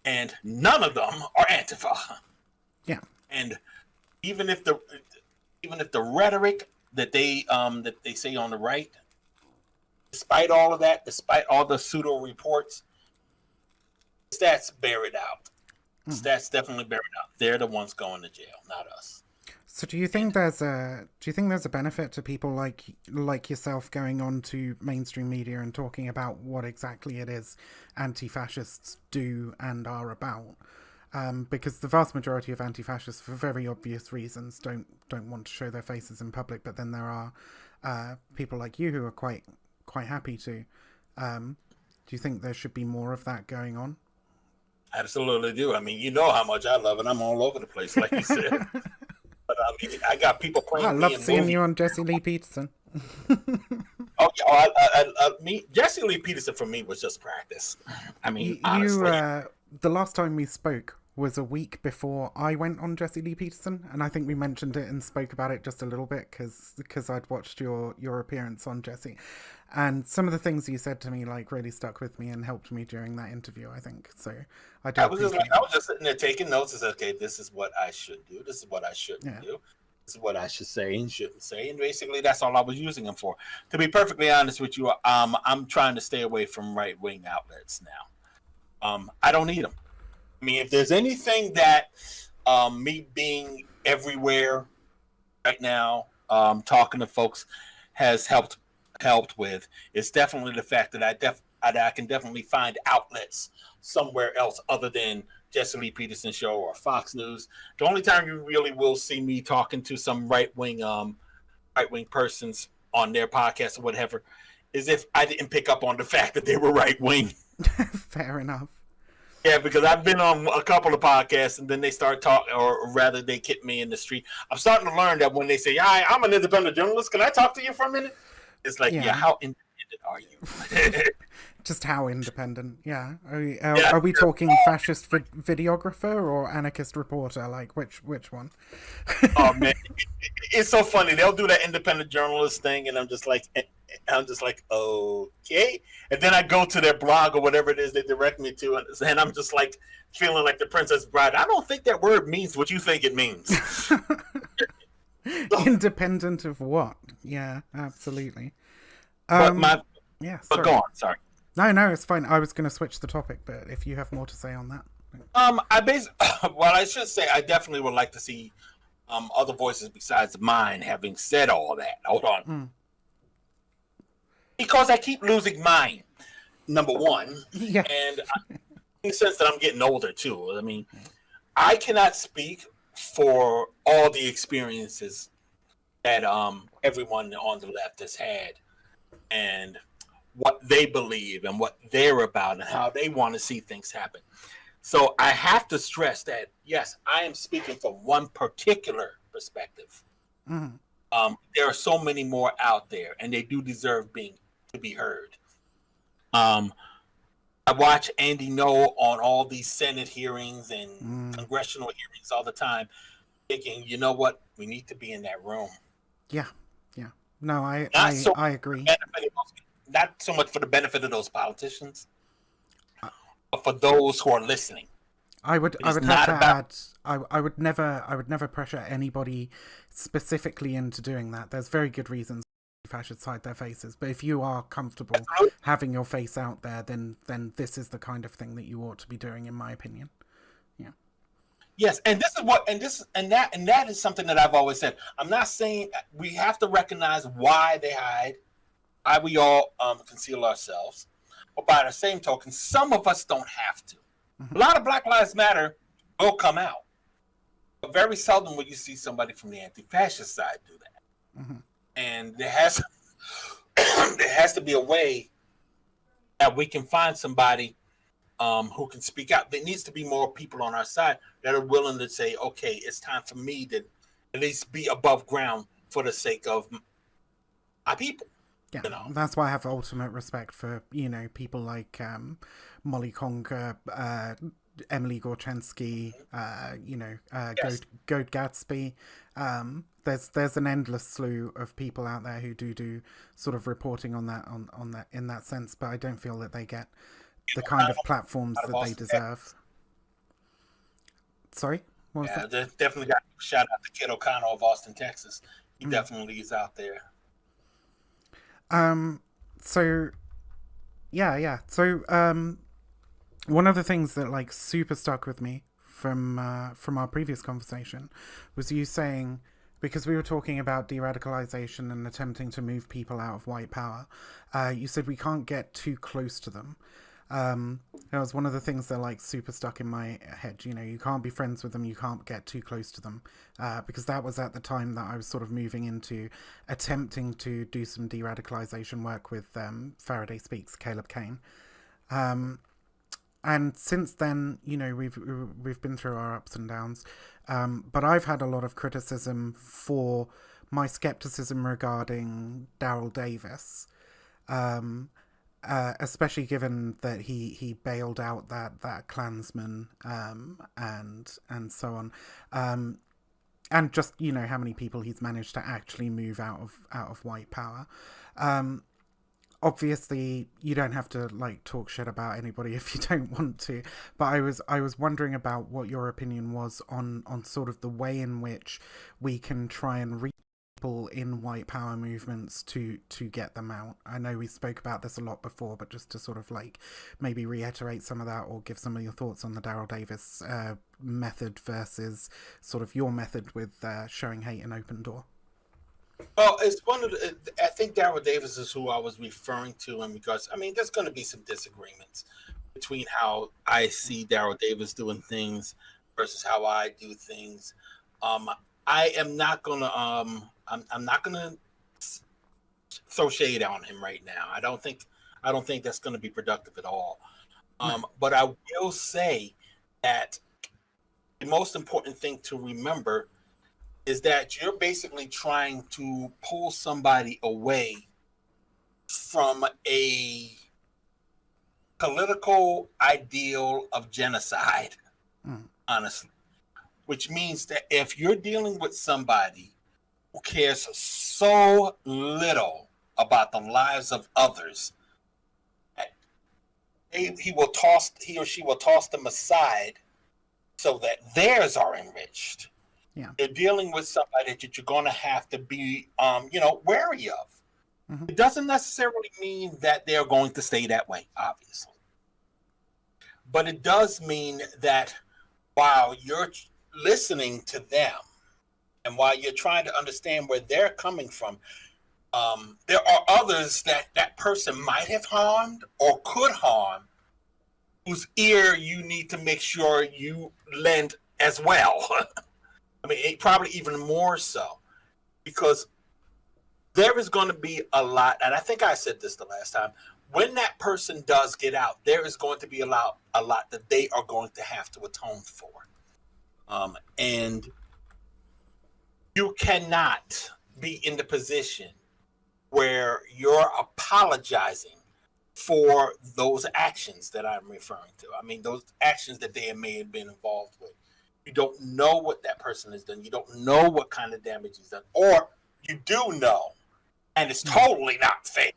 and none of them are Antifa. Yeah. And even if the rhetoric that they say on the right, despite all of that, despite all the pseudo reports, stats bear it out. Stats definitely bear it out. They're the ones going to jail, not us. So do you think there's a benefit to people like yourself going on to mainstream media and talking about what exactly it is anti-fascists do and are about? Because the vast majority of anti-fascists, for very obvious reasons, don't want to show their faces in public. But then there are people like you who are quite happy to. Do you think there should be more of that going on? Absolutely do. I mean, you know how much I love it. I'm all over the place, like you said. But I mean, I got people playing. I love seeing you on Jesse Lee Peterson. Jesse Lee Peterson for me was just practice. I mean, honestly, the last time we spoke was a week before I went on Jesse Lee Peterson, and I think we mentioned it and spoke about it just a little bit because I'd watched your appearance on Jesse, and some of the things you said to me like really stuck with me and helped me during that interview. I think so. I was just sitting there taking notes. And said, okay, this is what I should do. This is what I shouldn't do. This is what I should say and shouldn't say. And basically, that's all I was using them for. To be perfectly honest with you, I'm trying to stay away from right wing outlets now. I don't need them. I mean, if there's anything that me being everywhere right now, talking to folks, has helped with, it's definitely the fact that I can definitely find outlets somewhere else other than Jesse Lee Peterson show or Fox News. The only time you really will see me talking to some right wing persons on their podcast or whatever is if I didn't pick up on the fact that they were right wing. Fair enough. Yeah, because I've been on a couple of podcasts and then they start talking, or rather they hit me in the street. I'm starting to learn that when they say, "Hi, I'm an independent journalist. Can I talk to you for a minute?" It's like, yeah how independent are you? Just how independent? Yeah. Are we talking fascist videographer or anarchist reporter? Like which one? Oh man, it's so funny. They'll do that independent journalist thing, and I'm just like, okay. And then I go to their blog or whatever it is they direct me to, and I'm just like feeling like the Princess Bride. I don't think that word means what you think it means. Independent of what? Yeah, absolutely. But go on. Sorry. No, it's fine. I was going to switch the topic, but if you have more to say on that. I should say I definitely would like to see other voices besides mine having said all that. Hold on. Because I keep losing mine, number one. Yeah. And in the sense that I'm getting older, too. I mean, I cannot speak for all the experiences that everyone on the left has had and what they believe and what they're about and how they want to see things happen. So I have to stress that, yes, I am speaking from one particular perspective. There are so many more out there, and they do deserve to be heard. I watch Andy Ngo on all these Senate hearings and congressional hearings all the time, thinking, you know what, we need to be in that room. Yeah. No, I agree. not so much for the benefit of those politicians, but for those who are listening. I would have to add, I would never pressure anybody specifically into doing that. There's very good reasons fascists hide their faces, but if you are comfortable having your face out there, then this is the kind of thing that you ought to be doing, in my opinion. Yeah. Yes, and this is what, and that is something that I've always said. I'm not saying we have to recognize why they hide, why we all conceal ourselves, but by the same token, some of us don't have to. Mm-hmm. A lot of Black Lives Matter will come out, but very seldom will you see somebody from the anti-fascist side do that. Mm-hmm. And there has to be a way that we can find somebody who can speak out. There needs to be more people on our side that are willing to say, okay, it's time for me to at least be above ground for the sake of my people. Yeah, that's why I have ultimate respect for, people like Molly Conger, Emily Gorchensky, yes. Goat Gatsby. There's an endless slew of people out there who do sort of reporting on that in that sense, but I don't feel that they get the kind of platforms that they deserve. Sorry? What was that? Definitely got to shout out to Kid O'Connor of Austin, Texas. He definitely is out there. So one of the things that like super stuck with me from our previous conversation was you saying, because we were talking about de-radicalization and attempting to move people out of white power, you said we can't get too close to them. That was one of the things that like super stuck in my head. You can't be friends with them, you can't get too close to them, because that was at the time that I was sort of moving into attempting to do some de-radicalization work with Faraday Speaks, Caleb Kane. And since then, we've been through our ups and downs, but I've had a lot of criticism for my skepticism regarding Daryle Davis. Especially given that he bailed out that Klansman and so on, and just how many people he's managed to actually move out of white power. Obviously, you don't have to like talk shit about anybody if you don't want to, but I was wondering about what your opinion was on sort of the way in which we can try and reach people in white power movements to get them out. I know we spoke about this a lot before, but just to sort of like maybe reiterate some of that, or give some of your thoughts on the Daryle Davis method versus sort of your method with showing hate in Open Door. Well, it's one of the, I think Daryle Davis is who I was referring to, and because there's going to be some disagreements between how I see Daryle Davis doing things versus how I do things. I am not gonna I'm not gonna throw shade on him right now. I don't think that's gonna be productive at all. But I will say that the most important thing to remember is that you're basically trying to pull somebody away from a political ideal of genocide, honestly. Which means that if you're dealing with somebody who cares so little about the lives of others, he or she will toss them aside so that theirs are enriched. Yeah. You're dealing with somebody that you're going to have to be, wary of. Mm-hmm. It doesn't necessarily mean that they're going to stay that way, obviously. But it does mean that while you're listening to them and while you're trying to understand where they're coming from, there are others that person might have harmed or could harm, whose ear you need to make sure you lend as well. Probably even more so, because there is going to be a lot, and I think I said this the last time, when that person does get out, there is going to be a lot that they are going to have to atone for. And you cannot be in the position where you're apologizing for those actions that I'm referring to. Those actions that they may have been involved with. You don't know what that person has done. You don't know what kind of damage he's done. Or you do know, and it's totally not fake.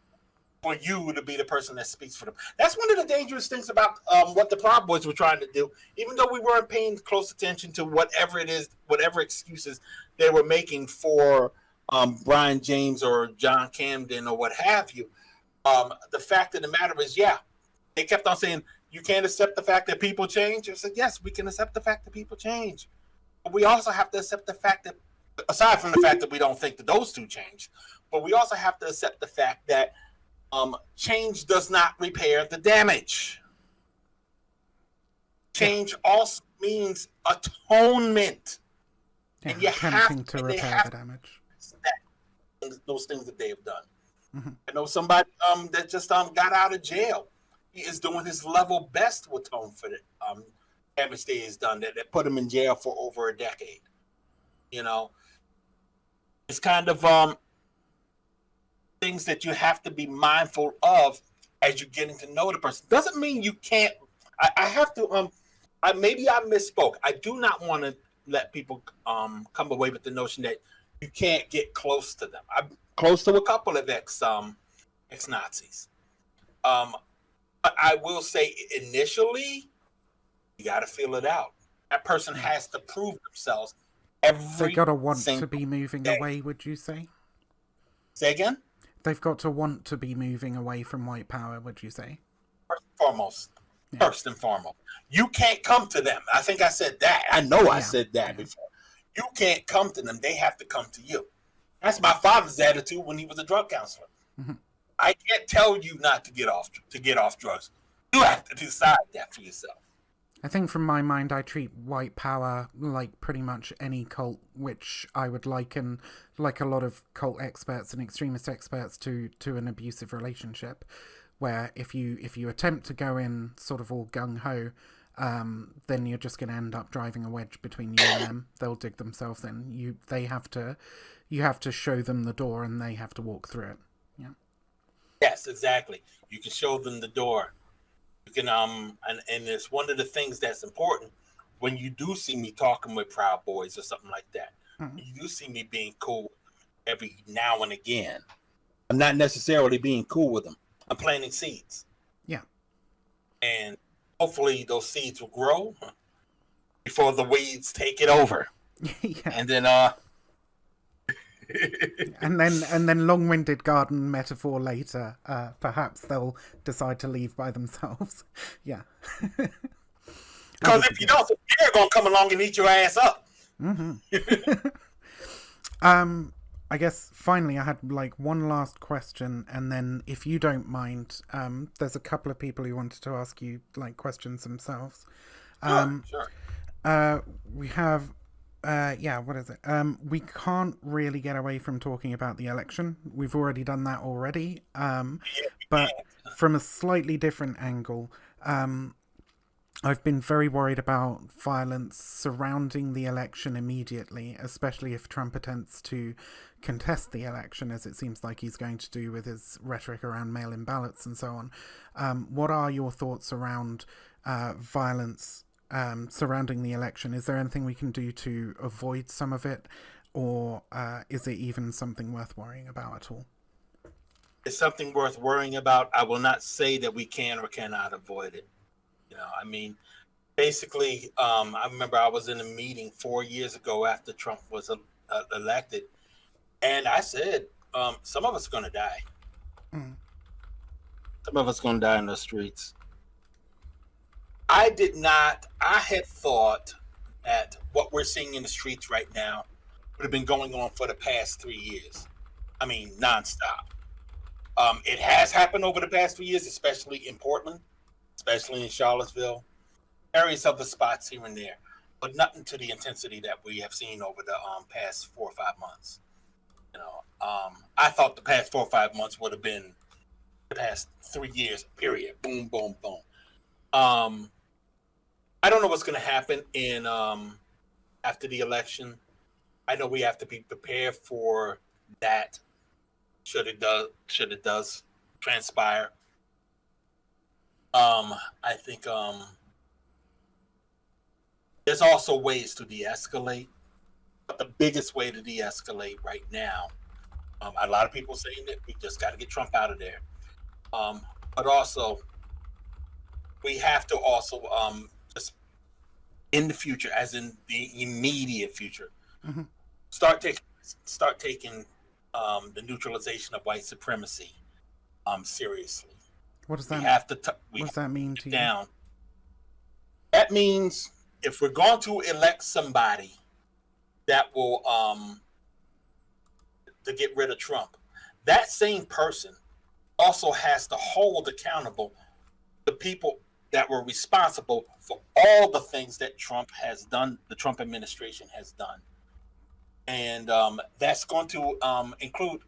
for you to be the person that speaks for them. That's one of the dangerous things about what the Proud Boys were trying to do. Even though we weren't paying close attention to whatever it is, whatever excuses they were making for Brian James or John Camden or what have you, the fact of the matter is, yeah, they kept on saying, you can't accept the fact that people change. I said, yes, we can accept the fact that people change. But we also have to accept the fact that, aside from the fact that we don't think that those two change, but we also have to accept the fact that change does not repair the damage. Change also means atonement. Yeah, and you attempting to repair the damage. Those things that they have done. Mm-hmm. I know somebody that just got out of jail. He is doing his level best to atone for the damage that he's done that put him in jail for over a decade. You know, it's kind of things that you have to be mindful of as you're getting to know the person. Doesn't mean you can't. I have to. Maybe I misspoke. I do not want to let people come away with the notion that you can't get close to them. I'm close to a couple of ex-Nazis. But I will say initially, you got to feel it out. That person has to prove themselves They got to want to be moving away, would you say? Say again? They've got to want to be moving away from white power, would you say? First and foremost. Yeah. First and foremost. You can't come to them. I think I said that. I know I said that before. You can't come to them. They have to come to you. That's my father's attitude when he was a drug counselor. Mm-hmm. I can't tell you not to get off drugs. You have to decide that for yourself. I think from my mind, I treat white power like pretty much any cult, which I would liken, like a lot of cult experts and extremist experts, to an abusive relationship, where if you attempt to go in sort of all gung-ho, then you're just going to end up driving a wedge between you and them. They'll dig themselves in. You have to show them the door, and they have to walk through it. Yeah. Yes, exactly. You can show them the door. You can and it's one of the things that's important when you do see me talking with Proud Boys or something like that. Mm-hmm. You do see me being cool every now and again. I'm not necessarily being cool with them. I'm planting seeds. Yeah. And hopefully those seeds will grow before the weeds take it over. Yeah. And then and then long-winded garden metaphor later, perhaps they'll decide to leave by themselves. Yeah. Because if you don't, they're going to come along and eat your ass up. Mm-hmm. I guess finally I had like one last question, and then if you don't mind, there's a couple of people who wanted to ask you like questions themselves. Sure. We have what is it? We can't really get away from talking about the election. We've already done that already. But from a slightly different angle, I've been very worried about violence surrounding the election immediately, especially if Trump attempts to contest the election, as it seems like he's going to do with his rhetoric around mail-in ballots and so on. What are your thoughts around violence surrounding the election? Is there anything we can do to avoid some of it, or is it even something worth worrying about at all? It's something worth worrying about. I will not say that we can or cannot avoid it. You know, I mean, basically, I remember I was in a meeting 4 years ago after Trump was elected, and I said, some of us are going to die. Mm. Some of us are going to die in the streets. I had thought that what we're seeing in the streets right now would have been going on for the past 3 years. I mean, nonstop. It has happened over the past 3 years, especially in Portland, especially in Charlottesville, various other spots here and there, but nothing to the intensity that we have seen over the past 4 or 5 months. You know, I thought the past 4 or 5 months would have been the past 3 years, period. Boom, boom, boom. I don't know what's going to happen in after the election. I know we have to be prepared for that. Should it does transpire. I think there's also ways to de-escalate, but the biggest way to de-escalate right now, a lot of people saying that we just got to get Trump out of there. But also we have to also just in the future, as in the immediate future, Mm-hmm. start taking the neutralization of white supremacy seriously. What does We that have to we What does that mean to have to you? down. That means if we're going to elect somebody that will to get rid of Trump, that same person also has to hold accountable the people that were responsible for all the things that Trump has done, the Trump administration has done. And that's going to include,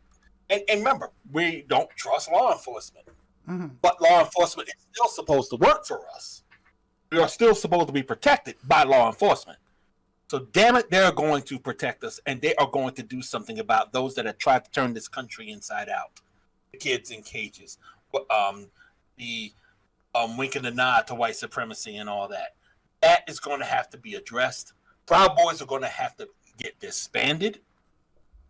and remember, we don't trust law enforcement, Mm-hmm. but law enforcement is still supposed to work for us. We are still supposed to be protected by law enforcement. So damn it, they're going to protect us, and they are going to do something about those that have tried to turn this country inside out. The kids in cages, the winking the nod to white supremacy and all that. That is going to have to be addressed. Proud Boys are going to have to get disbanded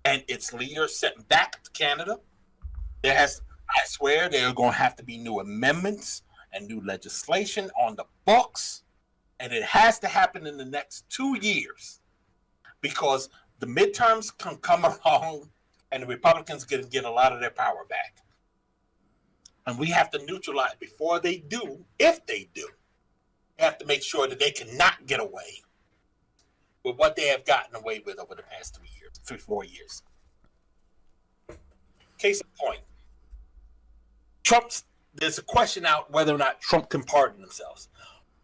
and its leader sent back to Canada. I swear, there are going to have to be new amendments and new legislation on the books, and it has to happen in the next 2 years because the midterms can come along, and the Republicans can get a lot of their power back. And we have to neutralize before they do. If they do, we have to make sure that they cannot get away with what they have gotten away with over the past 4 years. Case in point, there's a question out whether or not Trump can pardon themselves.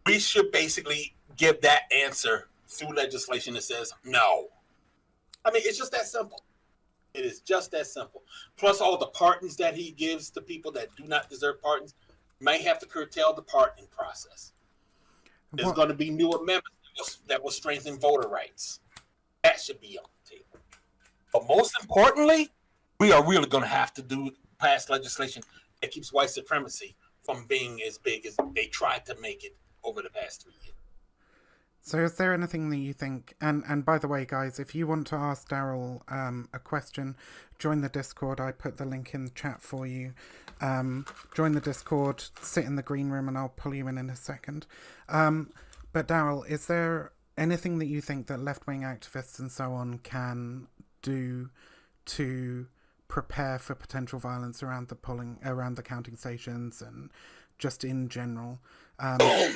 We should basically give that answer through legislation that says no. I mean, it's just that simple. It is just that simple. Plus all the pardons that he gives to people that do not deserve pardons, may have to curtail the pardoning process. There's going to be new amendments that will strengthen voter rights. That should be on the table. But most importantly, we are really going to have to pass legislation that keeps white supremacy from being as big as they tried to make it over the past 3 years. So is there anything that you think, and by the way, guys, if you want to ask Daryle a question, join the Discord. I put the link in the chat for you. Join the Discord, sit in the green room, and I'll pull you in a second. But Daryle, is there anything that you think that left-wing activists and so on can do to prepare for potential violence around the counting stations and just in general?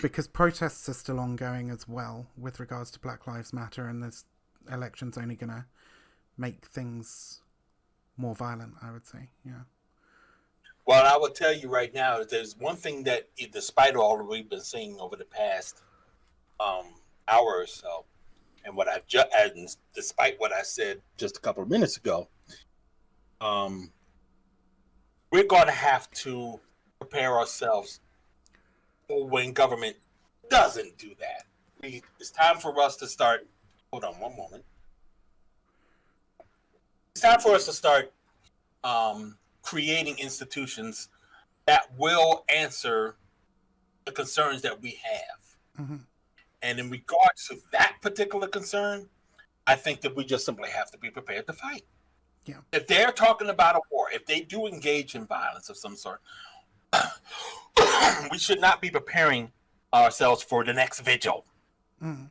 Because protests are still ongoing as well with regards to Black Lives Matter, and this election's only going to make things more violent, I would say. Yeah. Well, I will tell you right now, there's one thing that, despite all that we've been seeing over the past hour or so, and despite what I said just a couple of minutes ago, we're going to have to prepare ourselves when government doesn't do that. It's time for us to start. Hold on one moment. It's time for us to start creating institutions that will answer the concerns that we have. Mm-hmm. And in regards to that particular concern, I think that we just simply have to be prepared to fight. Yeah. If they're talking about a war, if they do engage in violence of some sort, we should not be preparing ourselves for the next vigil. Mm.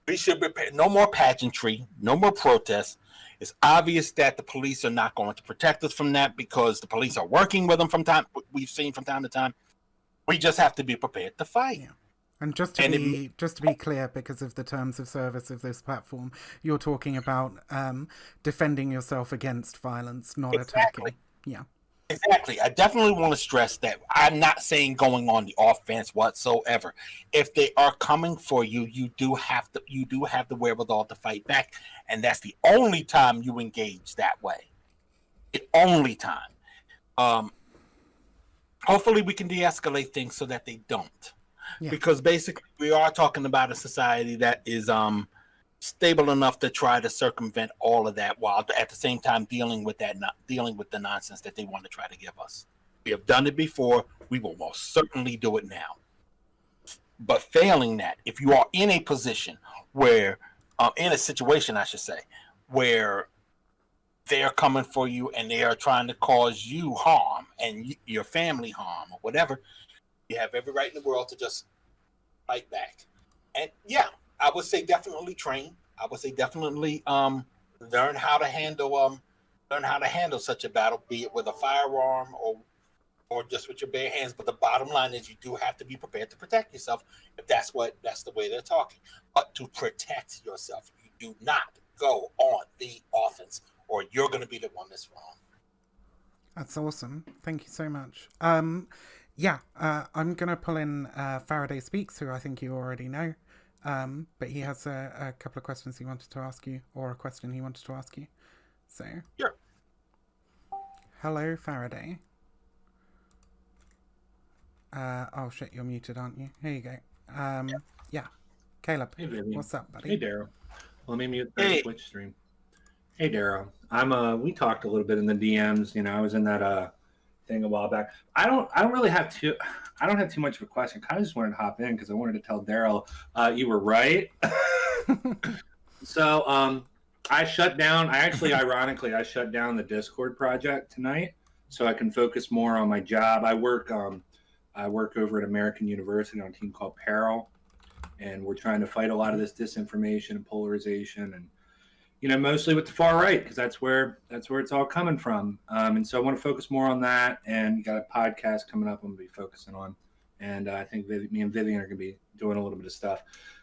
We should prepare. No more pageantry, no more protests. It's obvious that the police are not going to protect us from that because the police are working with them we've seen from time to time. We just have to be prepared to fight. Yeah. And just to be clear, because of the terms of service of this platform, you're talking about defending yourself against violence, not attacking. Yeah. Exactly. I definitely want to stress that I'm not saying going on the offense whatsoever. If they are coming for you, you do have the wherewithal to fight back, and that's the only time you engage that way. The only time. Hopefully, we can de-escalate things so that they don't. Yeah. Because basically, we are talking about a society that is stable enough to try to circumvent all of that, while at the same time dealing with the nonsense that they want to try to give us. We have done it before. We will most certainly do it now. But failing that, if you are in a position where, in a situation, I should say, where they are coming for you and they are trying to cause you harm and your family harm or whatever, you have every right in the world to just fight back. And yeah, I would say definitely train. I would say definitely learn how to handle such a battle, be it with a firearm or just with your bare hands. But the bottom line is you do have to be prepared to protect yourself if that's the way they're talking. But to protect yourself, you do not go on the offense, or you're going to be the one that's wrong. That's awesome. Thank you so much. I'm going to pull in Faraday Speaks, who I think you already know. But he has a couple of questions he wanted to ask you, or a question he wanted to ask you. So, sure. Hello, Faraday. Oh shit, you're muted, aren't you? Here you go. Yeah. Caleb, hey, Vivian. What's up, buddy? Hey, Daryle. Let me mute the Twitch stream. Hey, Daryle. We talked a little bit in the DMs. You know, I was in that thing a while back. I don't have too much of a question. Kind of just wanted to hop in because I wanted to tell Daryle you were right. So I shut down. Ironically, I shut down the Discord project tonight so I can focus more on my job. I work over at American University on a team called Peril, and we're trying to fight a lot of this disinformation and polarization, and mostly with the far right, because that's where it's all coming from. And so I want to focus more on that. And you got a podcast coming up I'm going to be focusing on, and I think me and Vivian are going to be doing a little bit of stuff.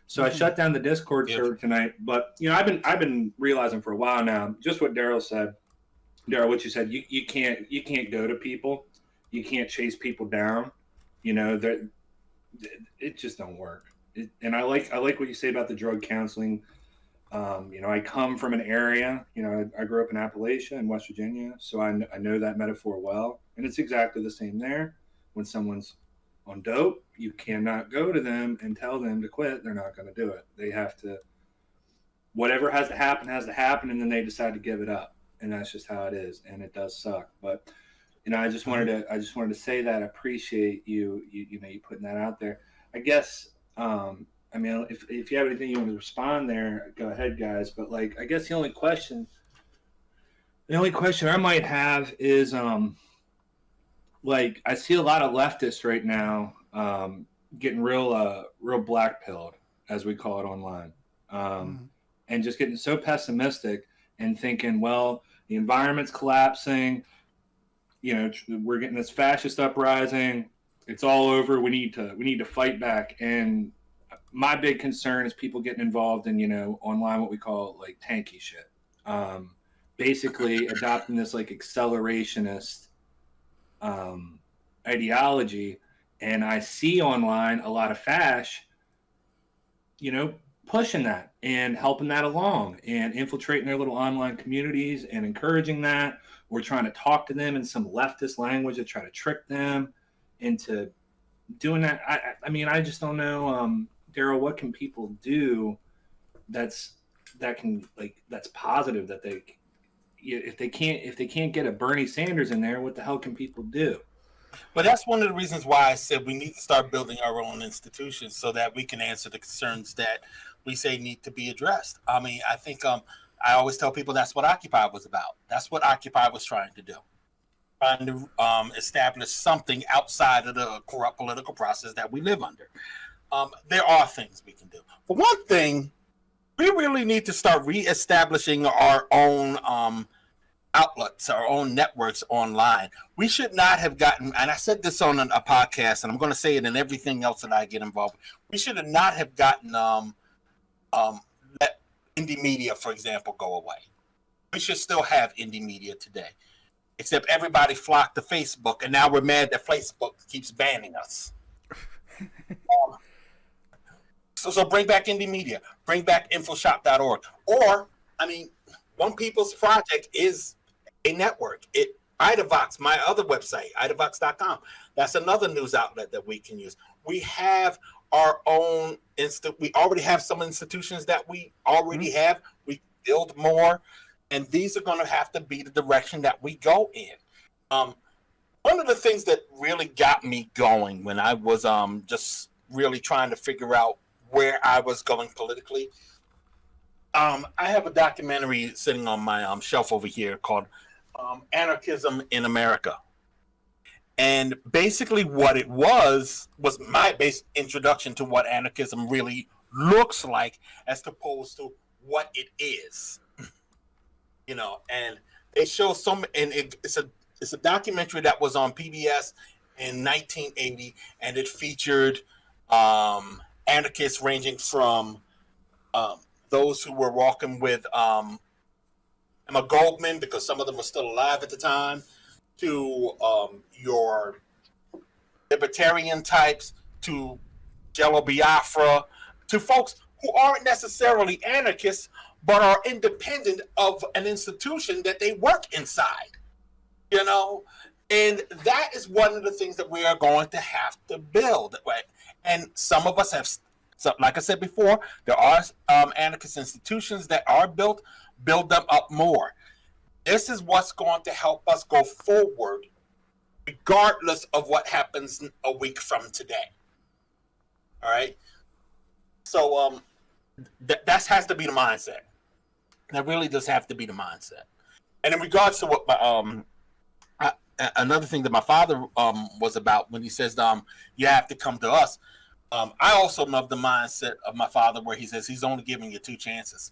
So I shut down the Discord server tonight, but I've been realizing for a while now, just what Daryle said. Daryle, what you said, you can't go to people, you can't chase people down. It just don't work. And I like what you say about the drug counseling. I come from an area, I grew up in Appalachia in West Virginia, so I know that metaphor well. And it's exactly the same there. When someone's on dope, you cannot go to them and tell them to quit. They're not going to do it. They have to, whatever has to happen, and then they decide to give it up. And that's just how it is. And it does suck. But, I just wanted to say that I appreciate you putting that out there. I guess, if you have anything you want to respond there, go ahead, guys. But I guess the only question I might have is, I see a lot of leftists right now getting real black pilled, as we call it online, and just getting so pessimistic and thinking, well, the environment's collapsing. We're getting this fascist uprising. It's all over. We need to fight back. And my big concern is people getting involved in, online, what we call tanky shit. Basically adopting this accelerationist ideology. And I see online a lot of fash, pushing that and helping that along and infiltrating their little online communities and encouraging that. We're trying to talk to them in some leftist language to try to trick them into doing that. I just don't know, Daryle, what can people do that's positive, that if they can't get a Bernie Sanders in there, what the hell can people do? But that's one of the reasons why I said we need to start building our own institutions so that we can answer the concerns that we say need to be addressed. I think I always tell people that's what Occupy was about. That's what Occupy was trying to do. Trying to establish something outside of the corrupt political process that we live under. There are things we can do. For one thing, we really need to start reestablishing our own outlets, our own networks online. We should not have gotten, and I said this on a podcast, and I'm going to say it in everything else that I get involved with. We should have not have gotten let indie media, for example, go away. We should still have indie media today, except everybody flocked to Facebook, and now we're mad that Facebook keeps banning us. So bring back indie media, bring back infoshop.org. Or, One People's Project is a network. IDAVOX, my other website, idavox.com. That's another news outlet that we can use. We have our own we already have some institutions that we already have. We build more, and these are going to have to be the direction that we go in. One of the things that really got me going when I was just really trying to figure out where I was going politically, I have a documentary sitting on my shelf over here called Anarchism in America. And basically what it was my base introduction to what anarchism really looks like as opposed to what it is. And they show it's a documentary that was on PBS in 1980, and it featured anarchists ranging from those who were walking with Emma Goldman, because some of them were still alive at the time, to your libertarian types, to Jello Biafra, to folks who aren't necessarily anarchists, but are independent of an institution that they work inside. And that is one of the things that we are going to have to build. Right? And some of us have, like I said before, there are anarchist institutions that are build them up more. This is what's going to help us go forward, regardless of what happens a week from today. All right? So that has to be the mindset. That really does have to be the mindset. And in regards to what my another thing that my father was about when he says you have to come to us. I also love the mindset of my father where he says he's only giving you 2 chances.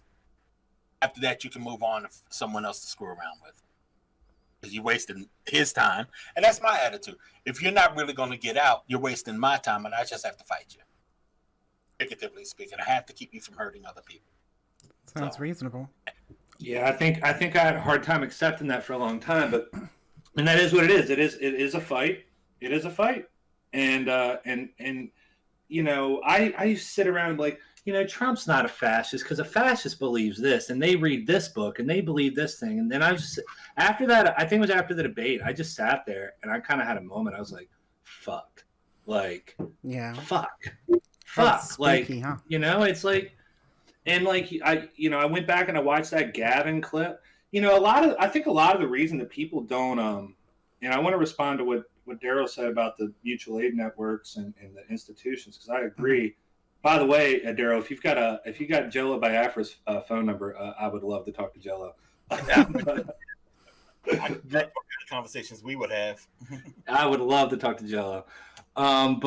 After that, you can move on to someone else to screw around with. Because you're wasting his time. And that's my attitude. If you're not really going to get out, you're wasting my time, and I just have to fight you. Figuratively speaking, I have to keep you from hurting other people. Sounds reasonable. Yeah, I think I had a hard time accepting that for a long time, and that is what it is. It is a fight. It is a fight. And I used to sit around and be like, Trump's not a fascist because a fascist believes this, and they read this book, and they believe this thing. And then after that, I think it was after the debate, I just sat there, and I kind of had a moment. I was like, fuck. Like, yeah. Fuck. Spooky, like, huh? It's like, and like, I went back and I watched that Gavin clip. I think a lot of the reason that people don't, and I want to respond to what Daryle said about the mutual aid networks and the institutions, because I agree. Mm-hmm. By the way, Daryle, if you got Jello Biafra's phone number, I would love to talk to Jello. That conversations we would have. I would love to talk to Jello. What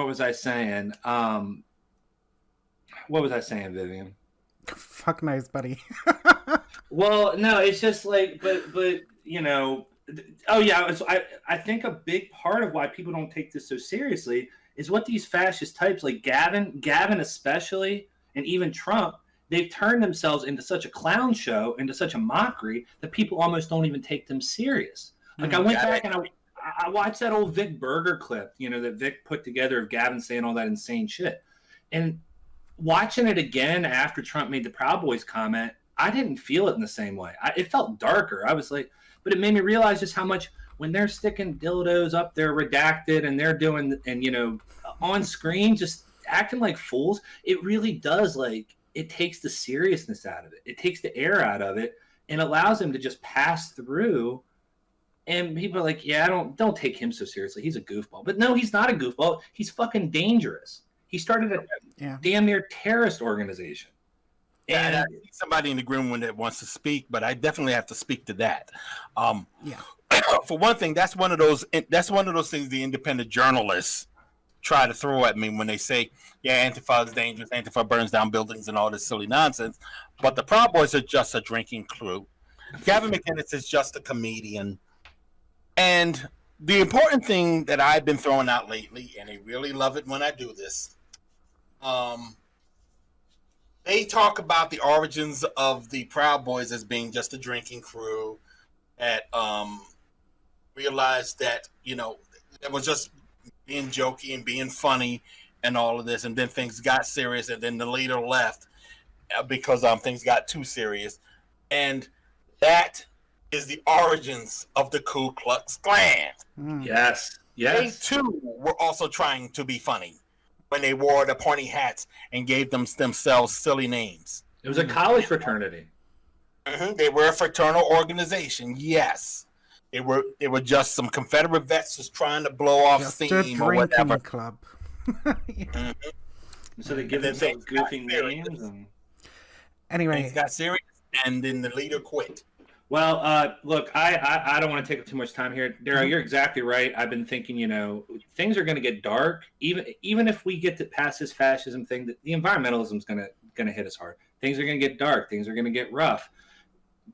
was I saying? Vivian? Fuck knows, buddy. Well, no, it's just like, but oh yeah, I think a big part of why people don't take this so seriously is what these fascist types like Gavin especially, and even Trump, they've turned themselves into such a clown show, into such a mockery that people almost don't even take them serious. Like I went back and I watched that old Vic Berger clip, that Vic put together of Gavin saying all that insane shit. And watching it again after Trump made the Proud Boys comment, I didn't feel it in the same way. It felt darker. I was like, but it made me realize just how much when they're sticking dildos up there redacted and they're doing, and, on screen, just acting like fools, it really does, like, it takes the seriousness out of it. It takes the air out of it and allows them to just pass through. And people are like, yeah, don't take him so seriously. He's a goofball. But no, he's not a goofball. He's fucking dangerous. He started a damn near terrorist organization. And I see somebody in the room that wants to speak, but I definitely have to speak to that. For one thing, that's one of those things the independent journalists try to throw at me when they say, yeah, Antifa is dangerous, Antifa burns down buildings and all this silly nonsense. But the Proud Boys are just a drinking crew. Gavin McInnes is just a comedian. And the important thing that I've been throwing out lately, and they really love it when I do this, they talk about the origins of the Proud Boys as being just a drinking crew that realized that, it was just being jokey and being funny and all of this. And then things got serious, and then the leader left because things got too serious. And that is the origins of the Ku Klux Klan. Yes. They too were also trying to be funny when they wore the pointy hats and gave themselves silly names. It was a college fraternity. Mm-hmm. They were a fraternal organization. Yes, they were just some Confederate vets just trying to blow off just steam or whatever. Club. Mm-hmm. So they give themselves goofy names. Anyway, things got serious, and then the leader quit. Well, look, I don't want to take up too much time here, Daryle. You're exactly right. I've been thinking, things are going to get dark. Even if we get to pass this fascism thing, the environmentalism is going to hit us hard. Things are going to get dark. Things are going to get rough.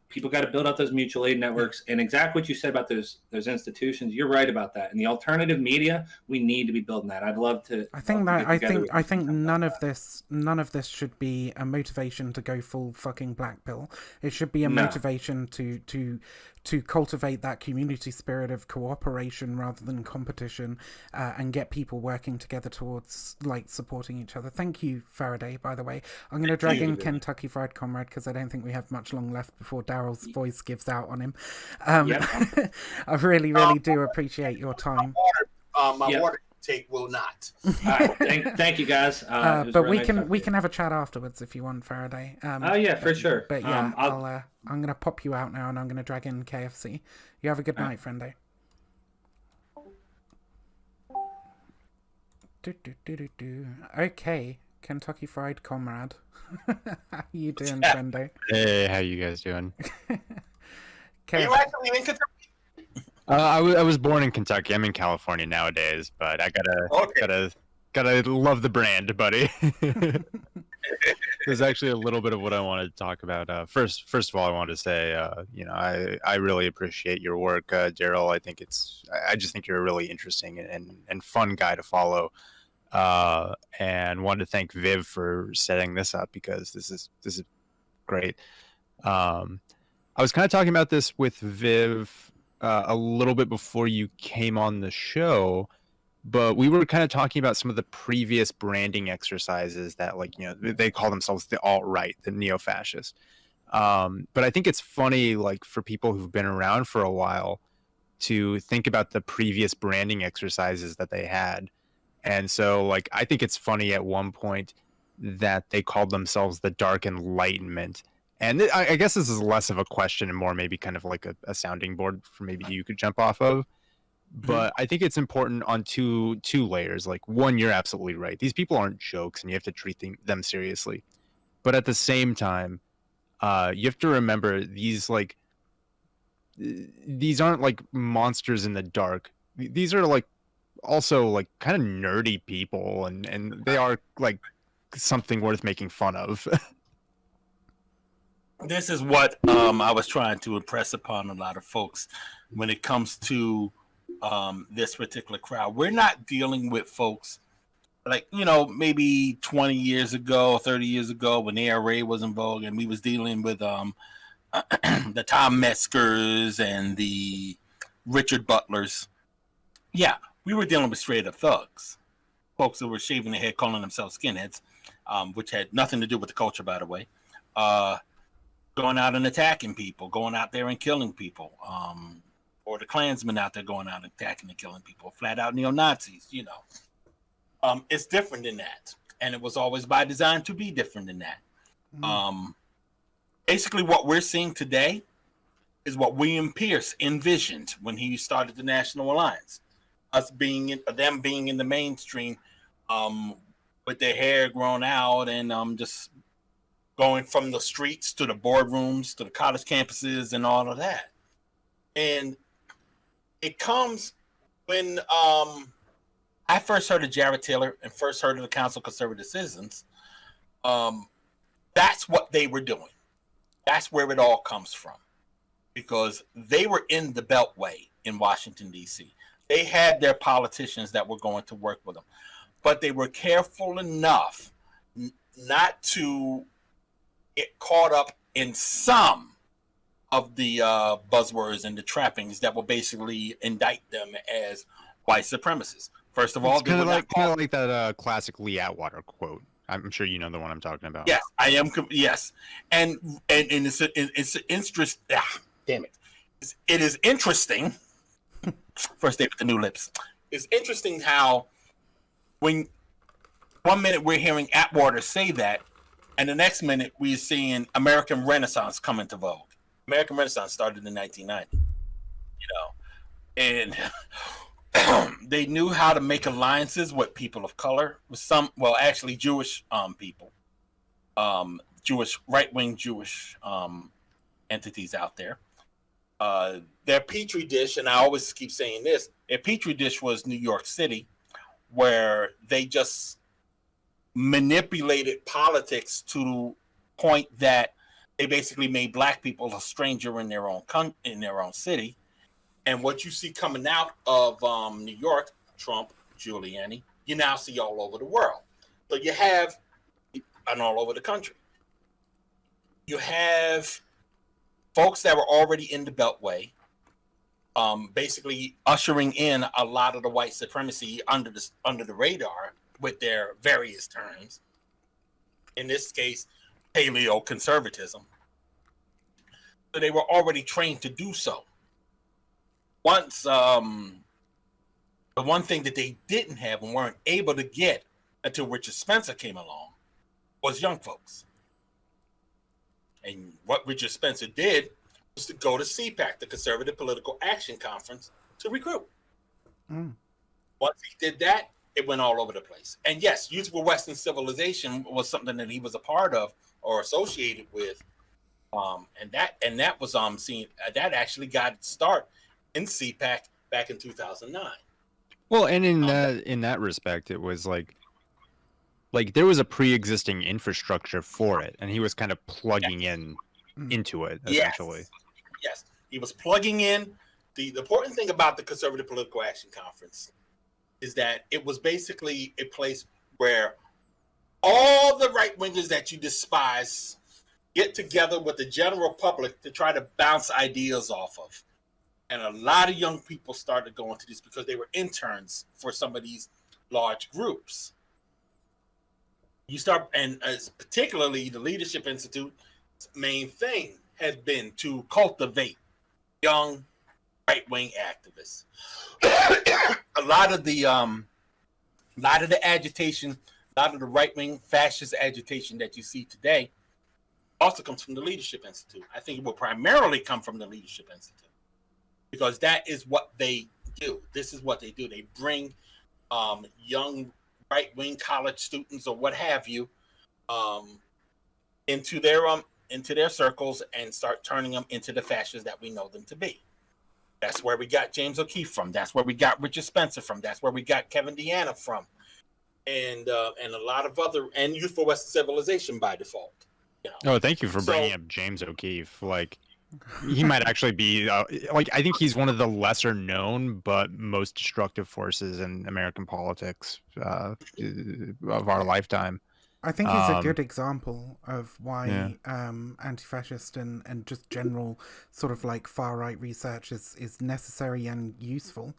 People got to build up those mutual aid networks, and exactly what you said about those institutions, you're right about that. And the alternative media, we need to be building that. I'd love to. I think none of this should be a motivation to go full fucking black pill. It should be a motivation to cultivate that community spirit of cooperation rather than competition, and get people working together towards like supporting each other. Thank you, Faraday. By the way, I'm going to drag in Kentucky Fried Comrade because I don't think we have much long left before Daryl's voice gives out on him. I really do appreciate your time. My water take will not. All right, thank you guys. But we can have a chat afterwards if you want, Faraday. For sure. But yeah, I'm gonna pop you out now, and I'm gonna drag in KFC. You have a good night, frienday. Okay, Kentucky Fried Comrade. How you doing, frienday? Hey, how you guys doing? Are you actually in Kentucky? I was born in Kentucky. I'm in California nowadays, but I gotta love the brand, buddy. There's actually a little bit of what I wanted to talk about. First of all, I wanted to say, I really appreciate your work, Daryle. I just think you're a really interesting and fun guy to follow. And wanted to thank Viv for setting this up because this is great. I was kind of talking about this with Viv a little bit before you came on the show, but we were kind of talking about some of the previous branding exercises that, they call themselves the alt-right, the neo-fascist. But I think it's funny, for people who've been around for a while to think about the previous branding exercises that they had. And so, I think it's funny at one point that they called themselves the Dark Enlightenment. And I guess this is less of a question and more maybe kind of like a sounding board for maybe you could jump off of. But I think it's important on two layers. One, you're absolutely right. These people aren't jokes and you have to treat them seriously. But at the same time, you have to remember these aren't monsters in the dark. These are also kind of nerdy people and they are something worth making fun of. This is what I was trying to impress upon a lot of folks when it comes to this particular crowd. We're not dealing with folks maybe 20 years ago, 30 years ago when the ARA was in vogue, and we was dealing with the Tom Metzgers and the Richard Butlers. Yeah, we were dealing with straight up thugs, folks that were shaving their head, calling themselves skinheads, which had nothing to do with the culture, by the way. Going out and attacking people, going out there and killing people, or the Klansmen out there going out and attacking and killing people, flat out neo-Nazis, It's different than that. And it was always by design to be different than that. Basically, what we're seeing today is what William Pierce envisioned when he started the National Alliance. Them being in the mainstream with their hair grown out and just going from the streets to the boardrooms to the college campuses and all of that. And it comes when I first heard of Jared Taylor and first heard of the Council of Conservative Citizens. That's what they were doing. That's where it all comes from. Because they were in the Beltway in Washington, D.C. They had their politicians that were going to work with them. But they were careful enough not to get caught up in some of the buzzwords and the trappings that will basically indict them as white supremacists. First of all, it's kind of like that classic Lee Atwater quote. I'm sure you know the one I'm talking about. Yes, I am. Yes, and it's interest. Damn it! It is interesting. First day with the new lips. It's interesting how when 1 minute we're hearing Atwater say that, and the next minute we're seeing American Renaissance come into vogue. American Renaissance started in 1990, and they knew how to make alliances with people of color, with actually Jewish people, Jewish right-wing Jewish entities out there, Their petri dish, and I always keep saying this, their petri dish was New York City, where they just manipulated politics to the point that they basically made black people a stranger in their own city. And what you see coming out of New York, Trump, Giuliani, you now see all over the world. So you have, and all over the country, you have folks that were already in the Beltway, basically ushering in a lot of the white supremacy under the radar with their various terms. In this case, paleo-conservatism. So they were already trained to do so. Once, the one thing that they didn't have and weren't able to get until Richard Spencer came along was young folks. And what Richard Spencer did was to go to CPAC, the Conservative Political Action Conference, to recruit. Once he did that, it went all over the place. And yes, Youth for Western Civilization was something that he was a part of or associated with. And that was seen, that actually got its start in CPAC back in 2009. Well, and in that respect, it was like there was a pre-existing infrastructure for it, and he was kind of plugging into it essentially. Yes, he was plugging in. The important thing about the Conservative Political Action Conference is that it was basically a place where all the right wingers that you despise get together with the general public to try to bounce ideas off of. And a lot of young people started going to this because they were interns for some of these large groups. You start, and particularly the Leadership Institute's main thing has been to cultivate young right-wing activists. a lot of the agitation, a lot of the right-wing fascist agitation that you see today also comes from the Leadership Institute. I think it will primarily come from the Leadership Institute because that is what they do. This is what they do. They bring young right-wing college students or what have you into their circles and start turning them into the fascists that we know them to be. That's where we got James O'Keefe from. That's where we got Richard Spencer from. That's where we got Kevin Deanna from, and a lot of other, and Youth for Western Civilization by default. You know? Oh, thank you for bringing up James O'Keefe. Like, he might actually be I think he's one of the lesser known but most destructive forces in American politics of our lifetime. I think he's a good example of why anti-fascist and just general sort of like far-right research is necessary and useful,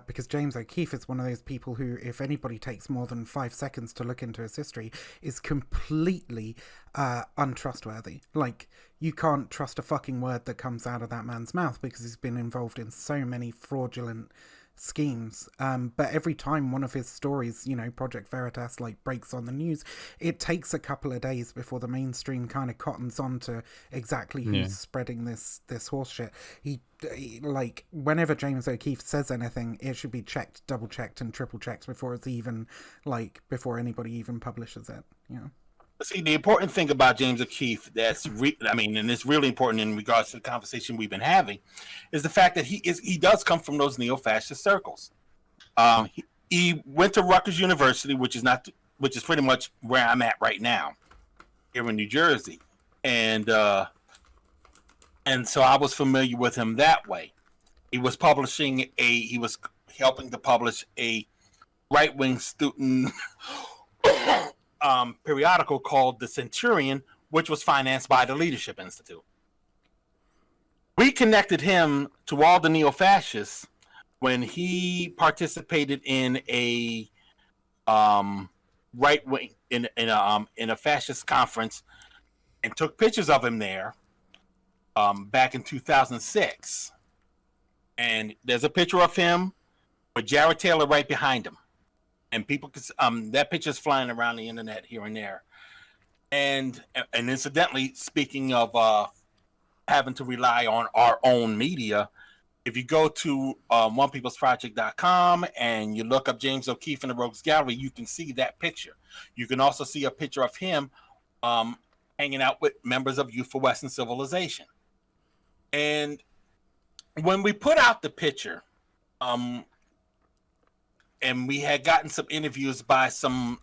because James O'Keefe is one of those people who, if anybody takes more than 5 seconds to look into his history, is completely untrustworthy. Like, you can't trust a fucking word that comes out of that man's mouth because he's been involved in so many fraudulent schemes, but every time one of his stories, you know, Project Veritas, like, breaks on the news, it takes a couple of days before the mainstream kind of cottons on to exactly who's spreading this horse shit. He like, whenever James O'Keefe says anything, it should be checked, double checked and triple checked before it's even, like, before anybody even publishes it, you know. See, the important thing about James O'Keefe, and it's really important in regards to the conversation we've been having, is the fact that he does come from those neo-fascist circles. He went to Rutgers University, which is pretty much where I'm at right now, here in New Jersey, and so I was familiar with him that way. He was helping to publish a right-wing student periodical called The Centurion, which was financed by the Leadership Institute. We connected him to all the neo-fascists when he participated in a right wing in a fascist conference and took pictures of him there back in 2006. And there's a picture of him with Jared Taylor right behind him. And people can, that picture's flying around the internet here and there. And incidentally, speaking of having to rely on our own media, if you go to onepeoplesproject.com and you look up James O'Keefe in the Rogues Gallery, you can see that picture. You can also see a picture of him hanging out with members of Youth for Western Civilization. And when we put out the picture, and we had gotten some interviews by some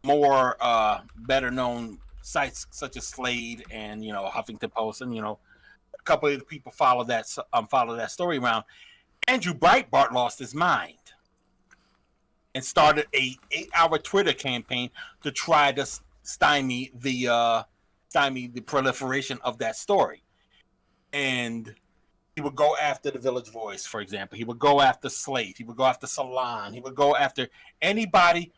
more better known sites such as Slade and Huffington Post, and a couple of the people follow that story around. Andrew Breitbart lost his mind and started a 8-hour Twitter campaign to try to stymie the proliferation of that story. And he would go after the Village Voice, for example. He would go after Slate. He would go after Salon. He would go after anybody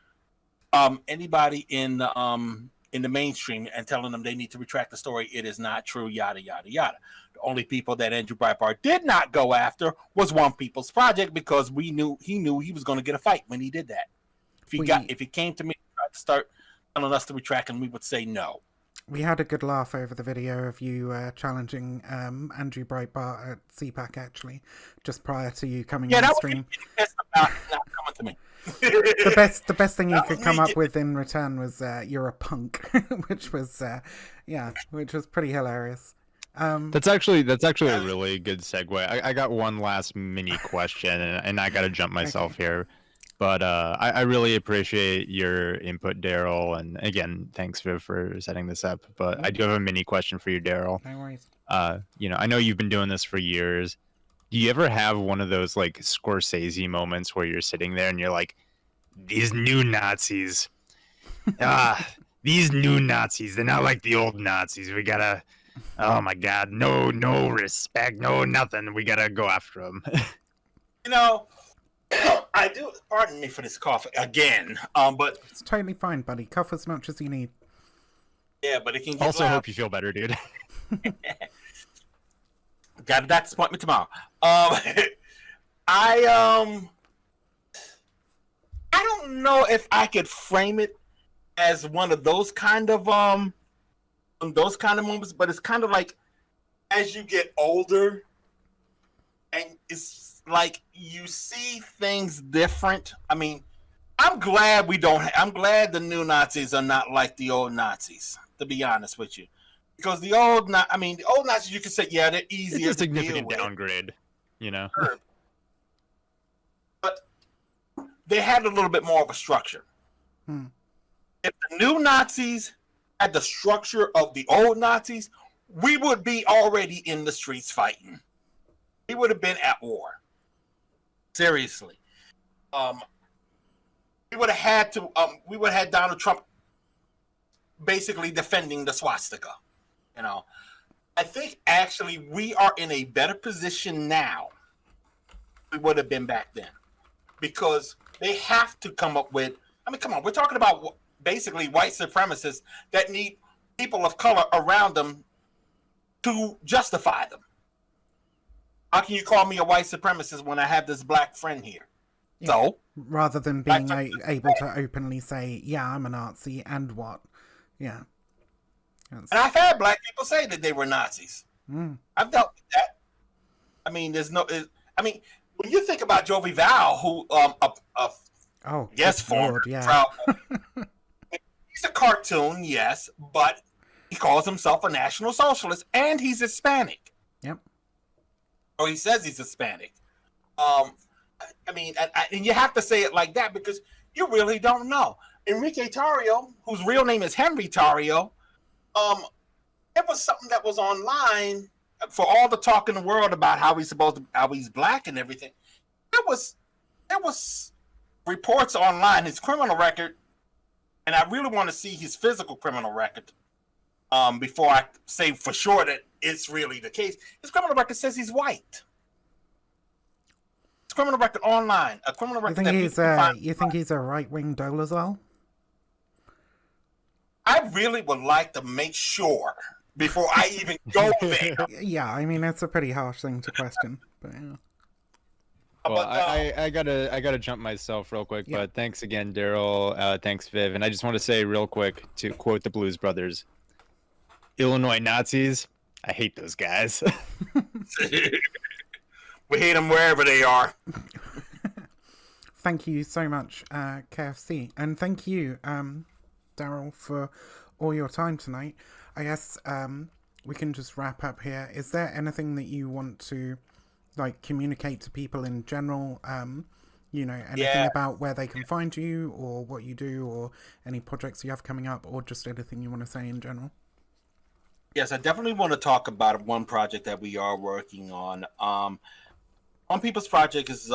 in the mainstream and telling them they need to retract the story. It is not true. Yada yada yada. The only people that Andrew Breitbart did not go after was One People's Project, because he knew he was going to get a fight when he did that. If he came to me and tried to start telling us to retract, and we would say no. We had a good laugh over the video of you challenging Andrew Breitbart at CPAC, actually, just prior to you coming on the stream. That was not coming to me. The best thing you could come up with in return was "you're a punk," which was pretty hilarious. That's actually a really good segue. I got one last mini question, and I got to jump myself here. But I really appreciate your input, Daryle. And again, thanks for setting this up. But I do have a mini question for you, Daryle. No worries. I know you've been doing this for years. Do you ever have one of those like Scorsese moments where you're sitting there and you're like, these new Nazis, these new Nazis, they're not like the old Nazis. We gotta, oh my God, no respect, no nothing. We gotta go after them. I do. Pardon me for this cough again. But it's totally fine, buddy. Cough as much as you need. Yeah, but it can get also loud. Hope you feel better, dude. Got a doctor's appointment tomorrow. I don't know if I could frame it as one of those kind of moments, but it's kind of like as you get older, and it's like you see things different. I mean, I'm glad the new Nazis are not like the old Nazis, to be honest with you. Because the old Nazis, you can say, yeah, they're easier. It's a significant downgrade, But they had a little bit more of a structure. If the new Nazis had the structure of the old Nazis, we would be already in the streets fighting. We would have been at war. Seriously. We would have had Donald Trump basically defending the swastika. I think actually we are in a better position now than we would have been back then, because they have to come up with, come on, we're talking about basically white supremacists that need people of color around them to justify them. How can you call me a white supremacist when I have this black friend here? Yeah. So rather than being able to openly say, yeah, I'm a Nazi, and what? Yeah. And I've had black people say that they were Nazis. I've dealt with that. When you think about Jovi Val, who he's a cartoon, yes, but he calls himself a National Socialist, and he's Hispanic. Yep. Or he says he's Hispanic. And you have to say it like that because you really don't know. Enrique Tarrio, whose real name is Henry Tarrio, it was something that was online for all the talk in the world about how he's black and everything. There was reports online, his criminal record, and I really want to see his physical criminal record before I say for sure that it's really the case. His criminal record says he's white. His criminal record online, a criminal record. You think he's a right-wing Dolezal? I really would like to make sure before I even go there. Yeah, it's a pretty harsh thing to question, but yeah. Well, I gotta jump myself real quick, but thanks again, Daryle. Thanks, Viv, and I just want to say real quick, to quote the Blues Brothers, "Illinois Nazis, I hate those guys." We hate them wherever they are. Thank you so much, KFC, and thank you, Daryle, for all your time tonight. I guess we can just wrap up here. Is there anything that you want to like communicate to people in general? You know, anything Yeah. about where they can find you or what you do or any projects you have coming up or just anything you want to say in general? Yes, I definitely want to talk about one project that we are working on. One People's Project is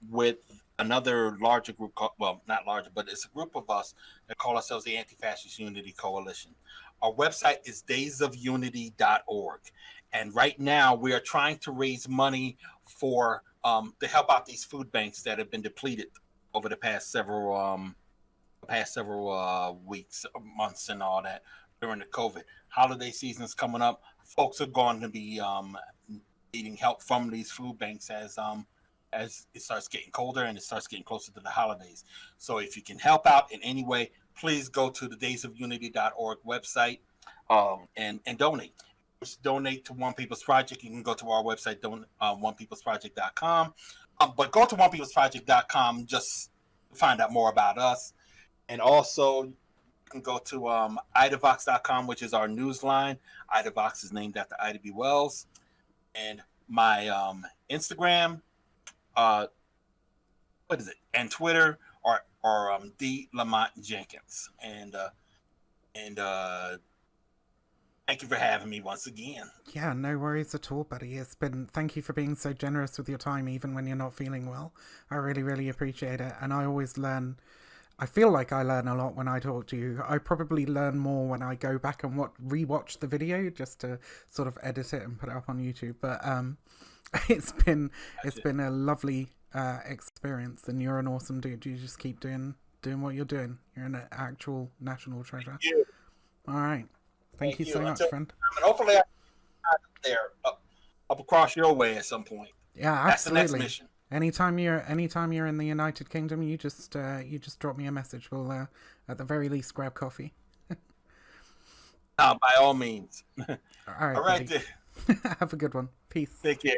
with another larger group called, well, not larger, but it's a group of us that call ourselves the Anti-Fascist Unity Coalition. Our website is daysofunity.org. And right now we are trying to raise money for to help out these food banks that have been depleted over the past several weeks, months, and all that during the COVID. Holiday season's coming up. Folks are going to be needing help from these food banks as it starts getting colder and it starts getting closer to the holidays. So if you can help out in any way, please go to the daysofunity.org website and donate. Donate to One People's Project. You can go to our website, onepeoplesproject.com. But go to onepeoplesproject.com just to find out more about us. And also, you can go to idavox.com, which is our news line. Idavox is named after Ida B. Wells. And my Instagram, what is it? And Twitter are D. Lamont Jenkins. And thank you for having me once again. Yeah, no worries at all, buddy. Thank you for being so generous with your time, even when you're not feeling well. I really, really appreciate it. And I always learn, I feel like I learn a lot when I talk to you. I probably learn more when I go back and rewatch the video just to sort of edit it and put it up on YouTube. But it's been a lovely experience, and you're an awesome dude. You just keep doing what you're doing. You're an actual national treasure. Thank you. All right. Thank you so much, friend. And hopefully I'm there up across your way at some point. Yeah, absolutely. That's the next mission. Anytime you're in the United Kingdom, you just drop me a message. We'll at the very least grab coffee. By all means. All right. All right. Have a good one. Peace. Take care.